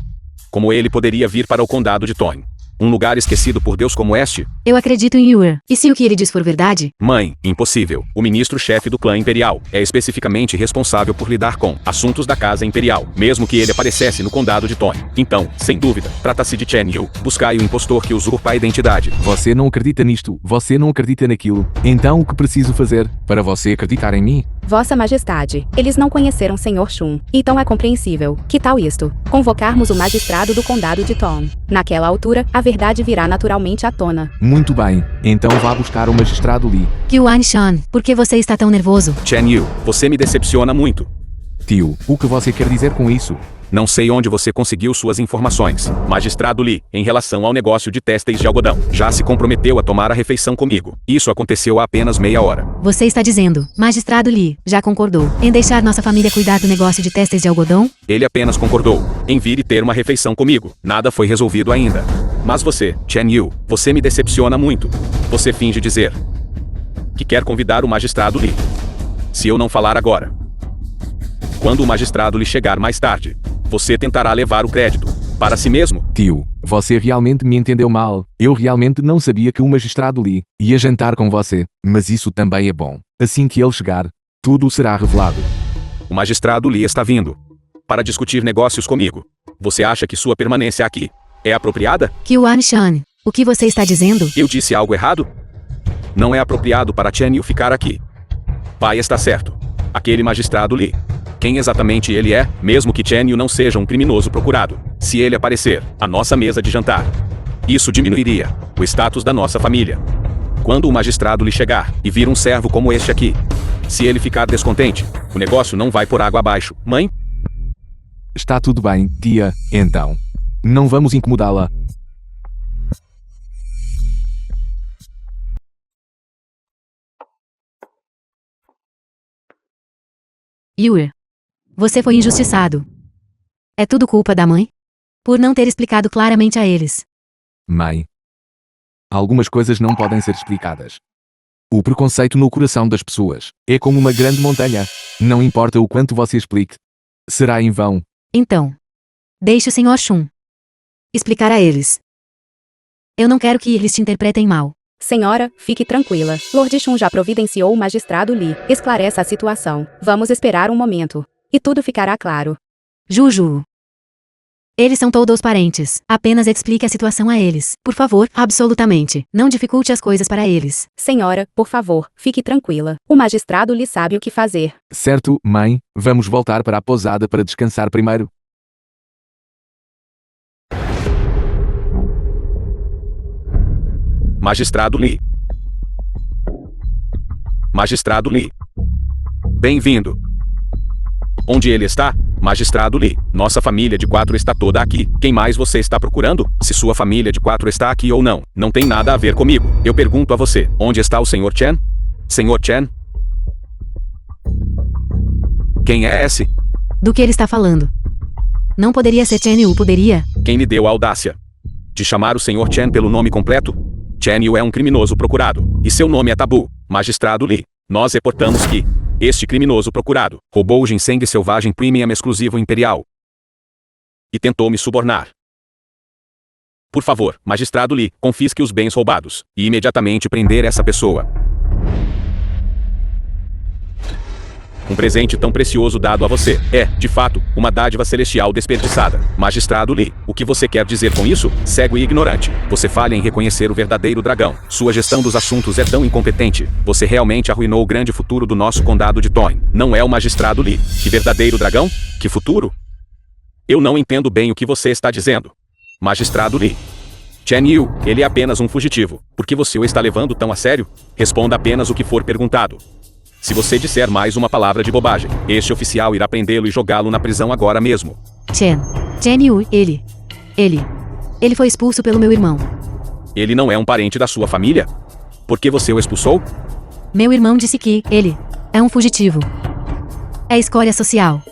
Como ele poderia vir para o condado de Town? Um lugar esquecido por Deus como este? Eu acredito em Yue. E se o que ele diz for verdade? Mãe, impossível. O ministro-chefe do clã imperial é especificamente responsável por lidar com assuntos da casa imperial, mesmo que ele aparecesse no condado de Town. Então, sem dúvida, trata-se de Chen Yu. Buscai o impostor que usurpa a identidade. Você não acredita nisto, você não acredita naquilo. Então o que preciso fazer para você acreditar em mim? Vossa Majestade, eles não conheceram Sr. Shun. Então é compreensível. Que tal isto? Convocarmos o magistrado do condado de Town. Naquela altura, a verdade virá naturalmente à tona. Muito bem, então vá buscar o magistrado Li. Yuan Shan, por que você está tão nervoso? Chen Yu, você me decepciona muito. Tio, o que você quer dizer com isso? Não sei onde você conseguiu suas informações. Magistrado Li, em relação ao negócio de têxteis de algodão, já se comprometeu a tomar a refeição comigo. Isso aconteceu há apenas meia hora. Você está dizendo, Magistrado Li, já concordou em deixar nossa família cuidar do negócio de têxteis de algodão? Ele apenas concordou em vir e ter uma refeição comigo. Nada foi resolvido ainda. Mas você, Chen Yu, você me decepciona muito. Você finge dizer que quer convidar o magistrado Li. Se eu não falar agora, quando o magistrado Li chegar mais tarde, você tentará levar o crédito para si mesmo. Tio, você realmente me entendeu mal. Eu realmente não sabia que o magistrado Li ia jantar com você. Mas isso também é bom. Assim que ele chegar, tudo será revelado. O magistrado Li está vindo para discutir negócios comigo. Você acha que sua permanência aqui é apropriada? Yuan Shan, o que você está dizendo? Eu disse algo errado? Não é apropriado para Chen Yu ficar aqui. Pai está certo. Aquele magistrado Li. Quem exatamente ele é, mesmo que Chen Yu não seja um criminoso procurado. Se ele aparecer à nossa mesa de jantar, isso diminuiria o status da nossa família. Quando o magistrado Li chegar e vir um servo como este aqui, se ele ficar descontente, o negócio não vai por água abaixo. Mãe? Está tudo bem, tia, então. Não vamos incomodá-la. Yue. Você foi injustiçado. É tudo culpa da mãe? Por não ter explicado claramente a eles. Mãe. Algumas coisas não podem ser explicadas. O preconceito no coração das pessoas é como uma grande montanha. Não importa o quanto você explique. Será em vão. Então, deixe o Sr. Shun explicar a eles. Eu não quero que eles te interpretem mal. Senhora, fique tranquila. Lord Shun já providenciou o magistrado Li. Esclareça a situação. Vamos esperar um momento. E tudo ficará claro. Juju. Eles são todos parentes. Apenas explique a situação a eles. Por favor, absolutamente. Não dificulte as coisas para eles. Senhora, por favor, fique tranquila. O magistrado Li sabe o que fazer. Certo, mãe, vamos voltar para a pousada para descansar primeiro. Magistrado Li. Magistrado Li. Bem-vindo. Onde ele está? Magistrado Li. Nossa família de 4 está toda aqui. Quem mais você está procurando? Se sua família de 4 está aqui ou não, não tem nada a ver comigo. Eu pergunto a você, onde está o Sr. Chen? Sr. Chen? Quem é esse? Do que ele está falando? Não poderia ser Chen Yu, poderia? Quem lhe deu a audácia de chamar o Sr. Chen pelo nome completo? Chen Yu é um criminoso procurado, e seu nome é Tabu. Magistrado Lee, nós reportamos que este criminoso procurado roubou o ginseng selvagem premium exclusivo imperial e tentou me subornar. Por favor, magistrado Lee, confisque os bens roubados e imediatamente prender essa pessoa. Um presente tão precioso dado a você é, de fato, uma dádiva celestial desperdiçada. Magistrado Lee, o que você quer dizer com isso? Cego e ignorante. Você falha em reconhecer o verdadeiro dragão. Sua gestão dos assuntos é tão incompetente. Você realmente arruinou o grande futuro do nosso condado de Toin. Não é o magistrado Lee. Que verdadeiro dragão? Que futuro? Eu não entendo bem o que você está dizendo. Magistrado Lee. Chen Yu, ele é apenas um fugitivo. Por que você o está levando tão a sério? Responda apenas o que for perguntado. Se você disser mais uma palavra de bobagem, este oficial irá prendê-lo e jogá-lo na prisão agora mesmo. Chen Yu, ele foi expulso pelo meu irmão. Ele não é um parente da sua família? Por que você o expulsou? Meu irmão disse que ele é um fugitivo. É escória social.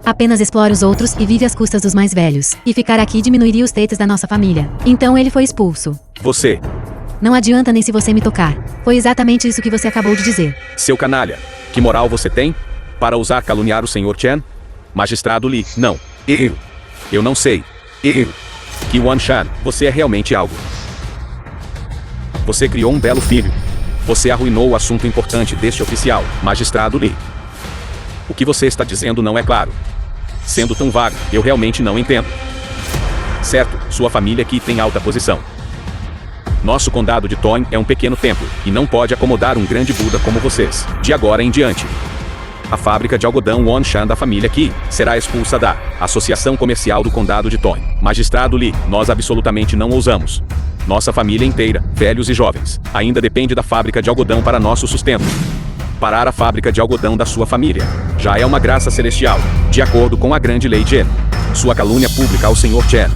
Apenas explora os outros e vive às custas dos mais velhos. E ficar aqui diminuiria os status da nossa família. Então ele foi expulso. Você. Não adianta nem se você me tocar. Foi exatamente isso que você acabou de dizer. Seu canalha. Que moral você tem? Para ousar caluniar o Sr. Chen? Magistrado Lee, não. Eu não sei. Que Wan Shan, você é realmente algo. Você criou um belo filho. Você arruinou o assunto importante deste oficial, Magistrado Lee. O que você está dizendo não é claro. Sendo tão vago, eu realmente não entendo. Certo, sua família aqui tem alta posição. Nosso condado de Toin é um pequeno templo, e não pode acomodar um grande Buda como vocês, de agora em diante. A fábrica de algodão Wan Shan da família Qi será expulsa da Associação Comercial do Condado de Toin. Magistrado Lee, nós absolutamente não ousamos. Nossa família inteira, velhos e jovens, ainda depende da fábrica de algodão para nosso sustento. Parar a fábrica de algodão da sua família já é uma graça celestial, de acordo com a grande lei Chen. Sua calúnia pública ao Sr. Chen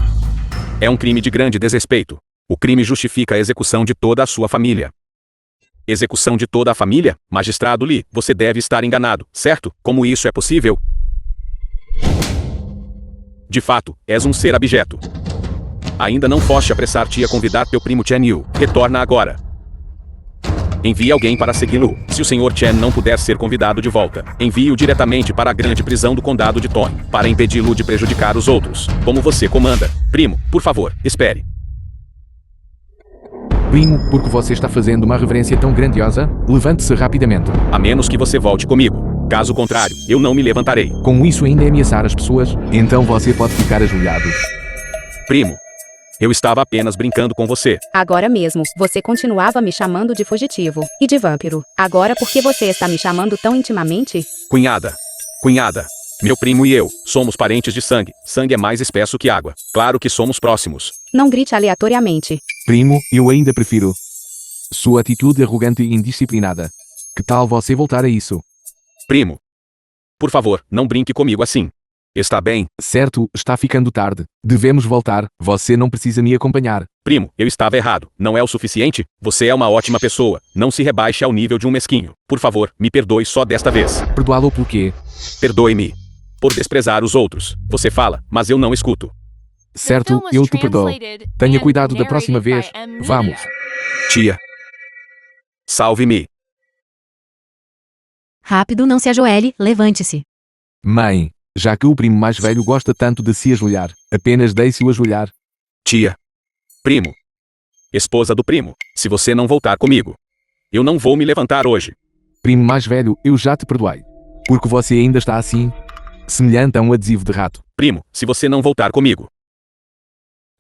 é um crime de grande desrespeito. O crime justifica a execução de toda a sua família. Execução de toda a família? Magistrado Lee, você deve estar enganado, certo? Como isso é possível? De fato, és um ser abjeto. Ainda não foste apressar-te a convidar teu primo Chen Yu. Retorna agora. Envie alguém para segui-lo. Se o Sr. Chen não puder ser convidado de volta, envie-o diretamente para a grande prisão do condado de Toin, para impedi-lo de prejudicar os outros, como você comanda. Primo, por favor, espere. Primo, porque você está fazendo uma reverência tão grandiosa, levante-se rapidamente. A menos que você volte comigo. Caso contrário, eu não me levantarei. Como isso ainda é ameaçar as pessoas, então você pode ficar ajoelhado. Primo, eu estava apenas brincando com você. Agora mesmo, você continuava me chamando de fugitivo e de vampiro. Agora por que você está me chamando tão intimamente? Cunhada. Meu primo e eu, somos parentes de sangue. Sangue é mais espesso que água. Claro que somos próximos. Não grite aleatoriamente. Primo, eu ainda prefiro sua atitude arrogante e indisciplinada. Que tal você voltar a isso? Primo. Por favor, não brinque comigo assim. Está bem? Certo, está ficando tarde. Devemos voltar. Você não precisa me acompanhar. Primo, eu estava errado. Não é o suficiente? Você é uma ótima pessoa. Não se rebaixe ao nível de um mesquinho. Por favor, me perdoe só desta vez. Perdoá-lo por quê? Perdoe-me. Por desprezar os outros. Você fala, mas eu não escuto. Certo, eu te perdoo. Tenha cuidado da próxima vez. Vamos. Tia. Salve-me. Rápido, não se ajoelhe, levante-se. Mãe, já que o primo mais velho gosta tanto de se ajoelhar, apenas deixe-o ajoelhar. Tia. Primo. Esposa do primo, se você não voltar comigo, eu não vou me levantar hoje. Primo mais velho, eu já te perdoei. Porque você ainda está assim, semelhante a um adesivo de rato. Primo, se você não voltar comigo,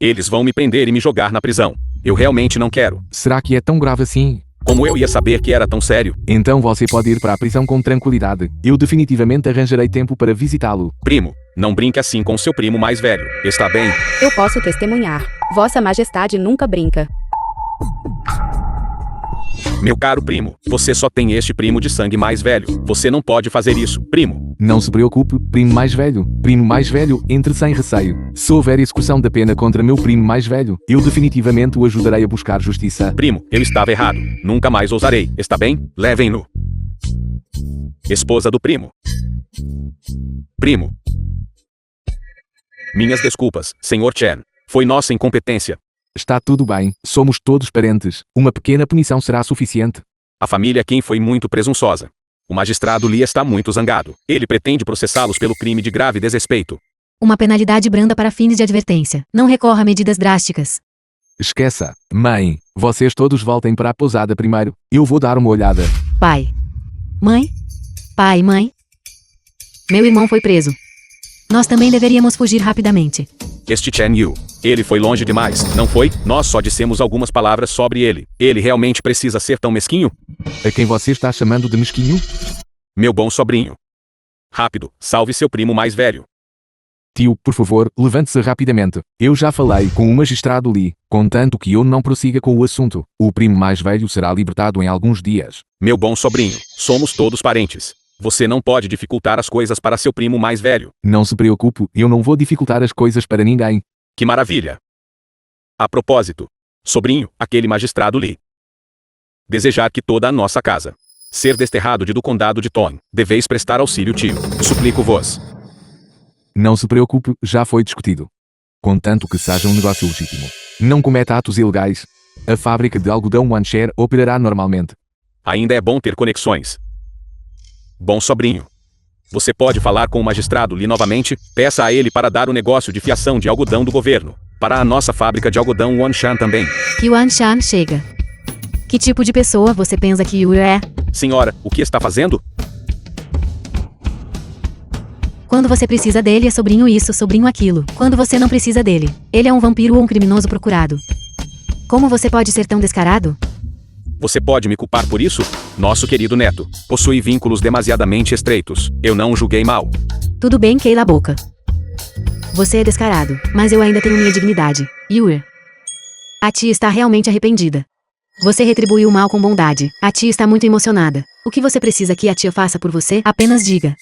eles vão me prender e me jogar na prisão. Eu realmente não quero. Será que é tão grave assim? Como eu ia saber que era tão sério? Então você pode ir para a prisão com tranquilidade. Eu definitivamente arranjarei tempo para visitá-lo. Primo, não brinque assim com seu primo mais velho. Está bem? Eu posso testemunhar. Vossa Majestade nunca brinca. Meu caro primo, você só tem este primo de sangue mais velho. Você não pode fazer isso, primo. Não se preocupe, primo mais velho. Primo mais velho, entre sem receio. Se houver execução da pena contra meu primo mais velho, eu definitivamente o ajudarei a buscar justiça. Primo, eu estava errado. Nunca mais ousarei. Está bem? Levem-no. Esposa do primo. Primo. Minhas desculpas, Sr. Chen. Foi nossa incompetência. Está tudo bem, somos todos parentes. Uma pequena punição será suficiente. A família Kim foi muito presunçosa. O magistrado Lee está muito zangado. Ele pretende processá-los pelo crime de grave desrespeito. Uma penalidade branda para fins de advertência. Não recorra a medidas drásticas. Esqueça. Mãe, vocês todos voltem para a pousada primeiro. Eu vou dar uma olhada. Pai. Mãe? Pai, mãe? Meu irmão foi preso. Nós também deveríamos fugir rapidamente. Este Chen Yu. Ele foi longe demais, não foi? Nós só dissemos algumas palavras sobre ele. Ele realmente precisa ser tão mesquinho? A quem você está chamando de mesquinho? Meu bom sobrinho. Rápido, salve seu primo mais velho. Tio, por favor, levante-se rapidamente. Eu já falei com o magistrado Lee, contanto que eu não prossiga com o assunto. O primo mais velho será libertado em alguns dias. Meu bom sobrinho, somos todos parentes. Você não pode dificultar as coisas para seu primo mais velho. Não se preocupe, eu não vou dificultar as coisas para ninguém. Que maravilha! A propósito, sobrinho, aquele magistrado Lee desejar que toda a nossa casa ser desterrado do condado de Ton. Deveis prestar auxílio, tio. Suplico-vos. Não se preocupe, já foi discutido. Contanto que seja um negócio legítimo. Não cometa atos ilegais. A fábrica de algodão Wanshare operará normalmente. Ainda é bom ter conexões. Bom sobrinho. Você pode falar com o magistrado Lee novamente? Peça a ele para dar o negócio de fiação de algodão do governo. Para a nossa fábrica de algodão Wanshan também. Yuan Shan chega. Que tipo de pessoa você pensa que Yu é? Senhora, o que está fazendo? Quando você precisa dele é sobrinho isso, sobrinho aquilo. Quando você não precisa dele, ele é um vampiro ou um criminoso procurado. Como você pode ser tão descarado? Você pode me culpar por isso? Nosso querido neto possui vínculos demasiadamente estreitos. Eu não o julguei mal. Tudo bem, queila a boca. Você é descarado, mas eu ainda tenho minha dignidade. Yue. A tia está realmente arrependida. Você retribuiu o mal com bondade. A tia está muito emocionada. O que você precisa que a tia faça por você? Apenas diga.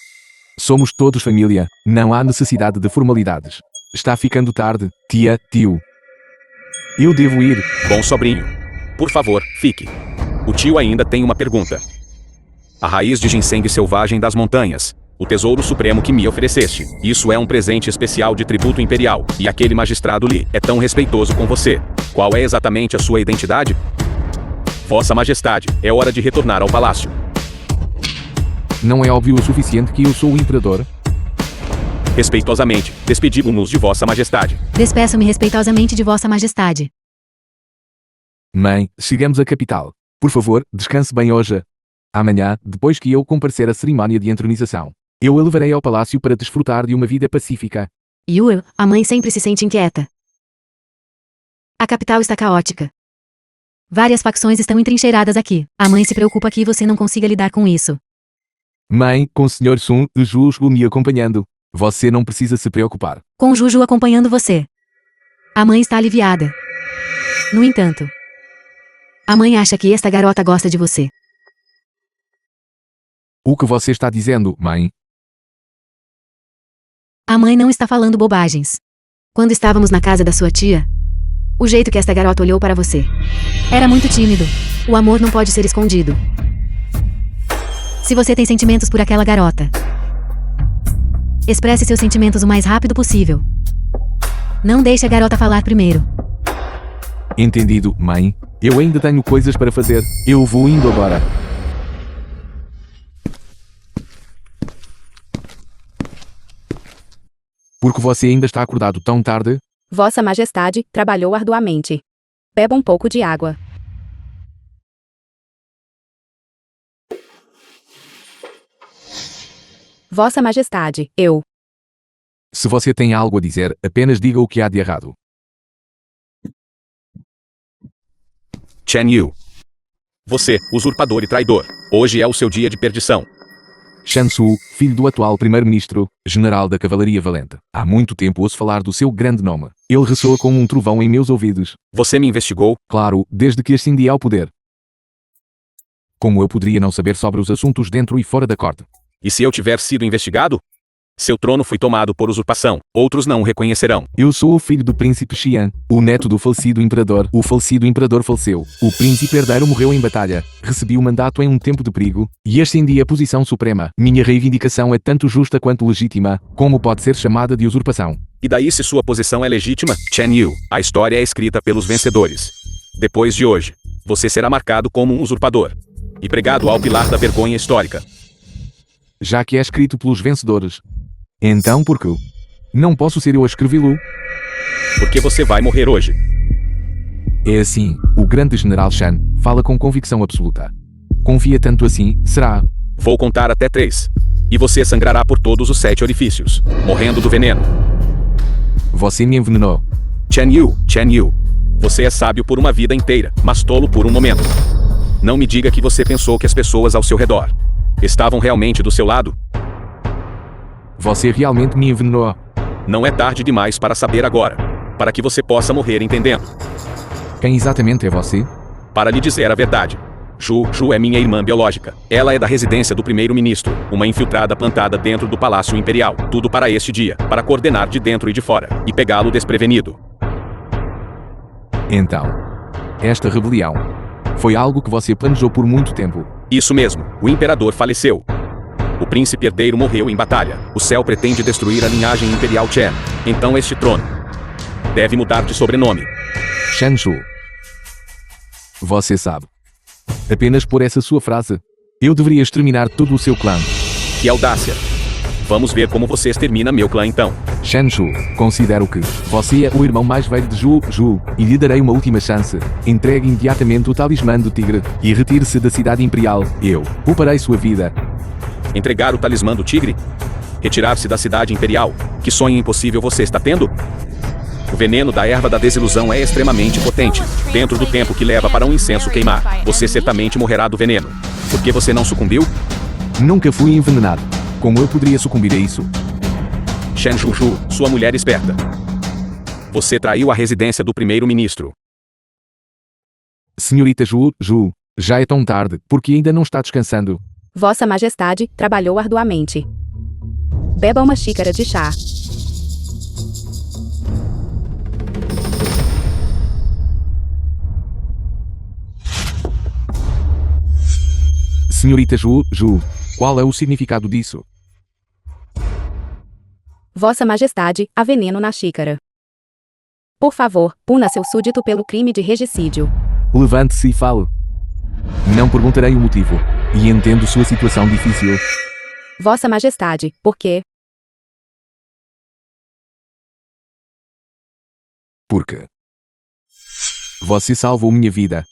Somos todos família, não há necessidade de formalidades. Está ficando tarde, tia, tio. Eu devo ir. Bom sobrinho. Por favor, fique. O tio ainda tem uma pergunta. A raiz de ginseng selvagem das montanhas. O tesouro supremo que me ofereceste. Isso é um presente especial de tributo imperial. E aquele magistrado Lee é tão respeitoso com você. Qual é exatamente a sua identidade? Vossa Majestade, é hora de retornar ao palácio. Não é óbvio o suficiente que eu sou o imperador? Respeitosamente, despedimos-nos de Vossa Majestade. Despeço-me respeitosamente de Vossa Majestade. Mãe, chegamos à capital. Por favor, descanse bem hoje. Amanhã, depois que eu comparecer à cerimónia de entronização, eu a levarei ao palácio para desfrutar de uma vida pacífica. Yue, a mãe sempre se sente inquieta. A capital está caótica. Várias facções estão entrincheiradas aqui. A mãe se preocupa que você não consiga lidar com isso. Mãe, com o Sr. Sun Juju me acompanhando. Você não precisa se preocupar. Com Juju acompanhando você. A mãe está aliviada. No entanto, a mãe acha que esta garota gosta de você. O que você está dizendo, mãe? A mãe não está falando bobagens. Quando estávamos na casa da sua tia, o jeito que esta garota olhou para você era muito tímido. O amor não pode ser escondido. Se você tem sentimentos por aquela garota, expresse seus sentimentos o mais rápido possível. Não deixe a garota falar primeiro. Entendido, mãe. Eu ainda tenho coisas para fazer. Eu vou indo agora. Por que você ainda está acordado tão tarde? Vossa Majestade trabalhou arduamente. Beba um pouco de água. Vossa Majestade, eu. Se você tem algo a dizer, apenas diga o que há de errado. Chen Yu. Você, usurpador e traidor. Hoje é o seu dia de perdição. Shan Su, filho do atual primeiro-ministro, general da Cavalaria Valente. Há muito tempo ouço falar do seu grande nome. Ele ressoa como um trovão em meus ouvidos. Você me investigou? Claro, desde que ascendi ao poder. Como eu poderia não saber sobre os assuntos dentro e fora da corte? E se eu tiver sido investigado? Seu trono foi tomado por usurpação. Outros não o reconhecerão. Eu sou o filho do príncipe Xian, o neto do falecido imperador. O falecido imperador faleceu. O príncipe herdeiro morreu em batalha. Recebi o mandato em um tempo de perigo e ascendi à posição suprema. Minha reivindicação é tanto justa quanto legítima, como pode ser chamada de usurpação. E daí se sua posição é legítima, Chen Yu, a história é escrita pelos vencedores. Depois de hoje, você será marcado como um usurpador e pregado ao pilar da vergonha histórica. Já que é escrito pelos vencedores, então por que não posso ser eu a escrevê-lo? Porque você vai morrer hoje. É assim, o grande general Shan fala com convicção absoluta. Confia tanto assim, será? Vou contar até 3. E você sangrará por todos os 7 orifícios, morrendo do veneno. Você me envenenou. Chen Yu, você é sábio por uma vida inteira, mas tolo por um momento. Não me diga que você pensou que as pessoas ao seu redor estavam realmente do seu lado. Você realmente me envenenou. Não é tarde demais para saber agora, para que você possa morrer entendendo. Quem exatamente é você? Para lhe dizer a verdade, Ju é minha irmã biológica. Ela é da residência do primeiro-ministro, uma infiltrada plantada dentro do Palácio Imperial. Tudo para este dia, para coordenar de dentro e de fora, e pegá-lo desprevenido. Então, esta rebelião foi algo que você planejou por muito tempo. Isso mesmo, o imperador faleceu. O príncipe herdeiro morreu em batalha. O céu pretende destruir a linhagem imperial Chen. Então este trono deve mudar de sobrenome. Shan Shu. Você sabe. Apenas por essa sua frase, eu deveria exterminar todo o seu clã. Que audácia! Vamos ver como você extermina meu clã então. Shan Shu, considero que você é o irmão mais velho de Ju, e lhe darei uma última chance. Entregue imediatamente o talismã do tigre e retire-se da cidade imperial. Eu pouparei sua vida. Entregar o talismã do tigre? Retirar-se da cidade imperial? Que sonho impossível você está tendo? O veneno da erva da desilusão é extremamente potente. Dentro do tempo que leva para um incenso queimar, você certamente morrerá do veneno. Por que você não sucumbiu? Nunca fui envenenado. Como eu poderia sucumbir a isso? Shan Ju, sua mulher esperta. Você traiu a residência do primeiro-ministro. Senhorita Ju, já é tão tarde, porque ainda não está descansando. Vossa Majestade trabalhou arduamente. Beba uma xícara de chá. Senhorita Ju, qual é o significado disso? Vossa Majestade, há veneno na xícara. Por favor, puna seu súdito pelo crime de regicídio. Levante-se e fale. Não perguntarei o motivo. E entendo sua situação difícil. Vossa Majestade, por quê? Porque você salvou minha vida.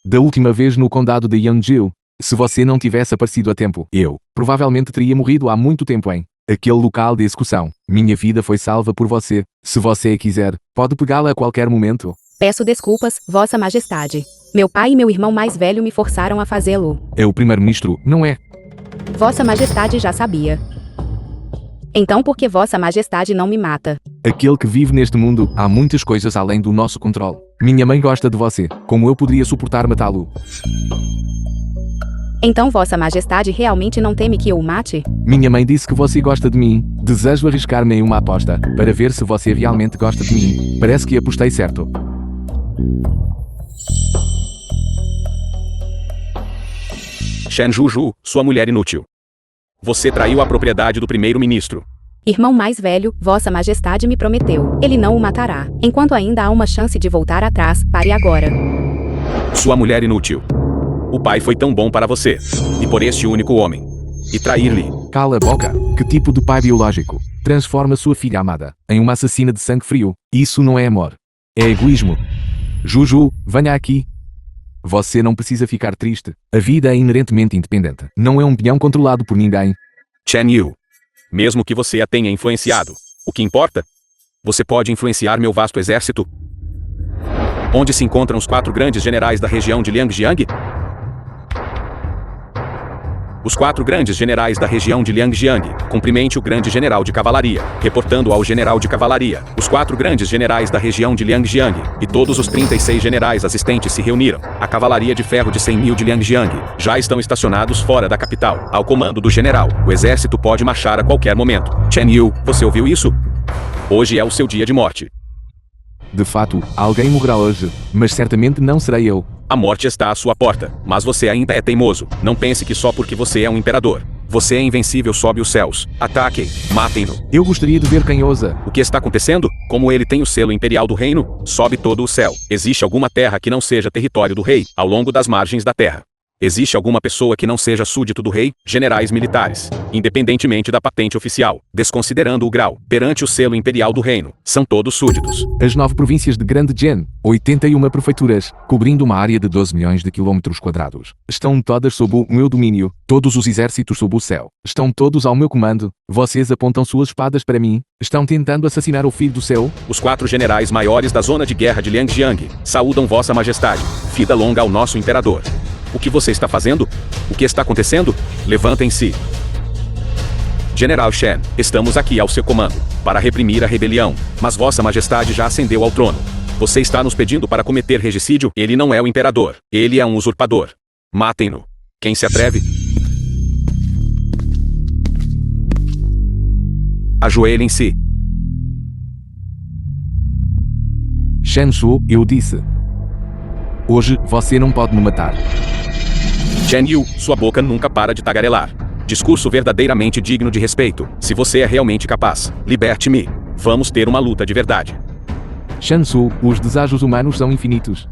Da última vez no condado de Yangzhou, se você não tivesse aparecido a tempo, eu provavelmente teria morrido há muito tempo em aquele local de execução. Minha vida foi salva por você. Se você quiser, pode pegá-la a qualquer momento. Peço desculpas, Vossa Majestade. Meu pai e meu irmão mais velho me forçaram a fazê-lo. É o primeiro-ministro, não é? Vossa Majestade já sabia. Então por que Vossa Majestade não me mata? Aquele que vive neste mundo, há muitas coisas além do nosso controle. Minha mãe gosta de você. Como eu poderia suportar matá-lo? Então Vossa Majestade realmente não teme que eu o mate? Minha mãe disse que você gosta de mim. Desejo arriscar-me em uma aposta, para ver se você realmente gosta de mim. Parece que apostei certo. Shan Ju, sua mulher inútil. Você traiu a propriedade do primeiro-ministro. Irmão mais velho, Vossa Majestade me prometeu. Ele não o matará. Enquanto ainda há uma chance de voltar atrás, pare agora. Sua mulher inútil. O pai foi tão bom para você, e por este único homem. E trair-lhe. Cala a boca. Que tipo de pai biológico transforma sua filha amada em uma assassina de sangue frio? Isso não é amor. É egoísmo. Ju, venha aqui. Você não precisa ficar triste. A vida é inerentemente independente. Não é um peão controlado por ninguém. Chen Yu. Mesmo que você a tenha influenciado, o que importa? Você pode influenciar meu vasto exército? Onde se encontram os 4 grandes generais da região de Liangjiang? Os 4 grandes generais da região de Liangjiang. Cumprimente o grande general de cavalaria. Reportando ao general de cavalaria. Os 4 grandes generais da região de Liangjiang. E todos os 36 generais assistentes se reuniram. A cavalaria de ferro de 100 mil de Liangjiang já estão estacionados fora da capital. Ao comando do general. O exército pode marchar a qualquer momento. Chen Yu, você ouviu isso? Hoje é o seu dia de morte. De fato, alguém morrerá hoje, mas certamente não serei eu. A morte está à sua porta, mas você ainda é teimoso. Não pense que só porque você é um imperador. Você é invencível sob os céus. Ataquem, matem-no. Eu gostaria de ver quem ousa. O que está acontecendo? Como ele tem o selo imperial do reino, sobe todo o céu. Existe alguma terra que não seja território do rei, ao longo das margens da terra? Existe alguma pessoa que não seja súdito do rei? Generais militares, independentemente da patente oficial, desconsiderando o grau, perante o selo imperial do reino, são todos súditos. As 9 províncias de Grande Gen, 81 prefeituras, cobrindo uma área de 12 milhões de quilômetros quadrados, estão todas sob o meu domínio, todos os exércitos sob o céu, estão todos ao meu comando. Vocês apontam suas espadas para mim, estão tentando assassinar o filho do céu? Os 4 generais maiores da zona de guerra de Liangjiang saúdam vossa majestade. Vida longa ao nosso imperador. O que você está fazendo? O que está acontecendo? Levantem-se. General Shen, estamos aqui ao seu comando, para reprimir a rebelião, mas vossa majestade já ascendeu ao trono. Você está nos pedindo para cometer regicídio? Ele não é o imperador, ele é um usurpador. Matem-no. Quem se atreve? Ajoelhem-se. Shen Shu, eu disse. Hoje, você não pode me matar. Chen Yu, sua boca nunca para de tagarelar. Discurso verdadeiramente digno de respeito. Se você é realmente capaz, liberte-me. Vamos ter uma luta de verdade. Shen Shu, os desejos humanos são infinitos.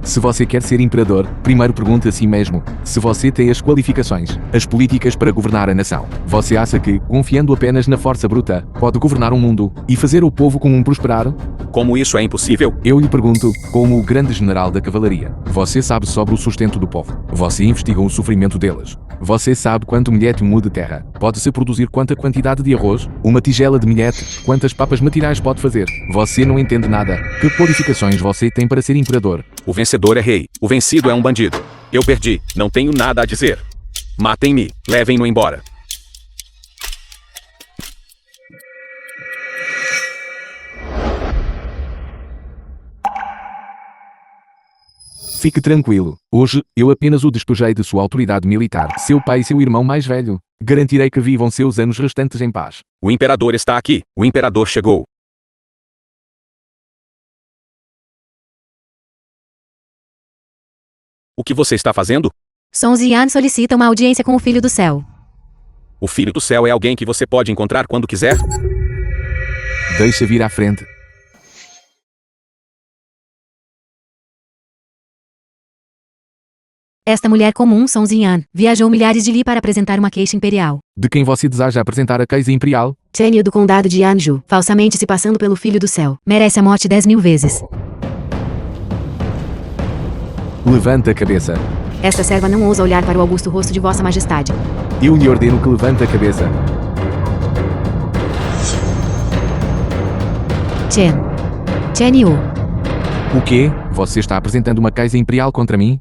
Se você quer ser imperador, primeiro pergunte a si mesmo se você tem as qualificações, as políticas para governar a nação. Você acha que, confiando apenas na força bruta, pode governar um mundo e fazer o povo comum prosperar? Como isso é impossível? Eu lhe pergunto, como o grande general da cavalaria, você sabe sobre o sustento do povo. Você investiga o sofrimento deles. Você sabe quanto milhete muda de terra pode-se produzir, quanta quantidade de arroz, uma tigela de milhete, quantas papas matinais pode fazer. Você não entende nada. Que qualificações você tem para ser imperador? O vencedor é rei, o vencido é um bandido. Eu perdi, não tenho nada a dizer. Matem-me, levem-no embora. Fique tranquilo. Hoje, eu apenas o despojei de sua autoridade militar. Seu pai e seu irmão mais velho. Garantirei que vivam seus anos restantes em paz. O imperador está aqui. O imperador chegou. O que você está fazendo? Song Zian solicita uma audiência com o Filho do Céu. O Filho do Céu é alguém que você pode encontrar quando quiser? Deixa vir à frente. Esta mulher comum, Song Zian, viajou milhares de li para apresentar uma queixa imperial. De quem você deseja apresentar a queixa imperial? Chen Yu do condado de Yanju, falsamente se passando pelo Filho do Céu, merece a morte 10.000 vezes. Levanta a cabeça. Esta serva não ousa olhar para o augusto rosto de vossa majestade. Eu lhe ordeno que levante a cabeça. Chen Yu. O quê? Você está apresentando uma queixa imperial contra mim?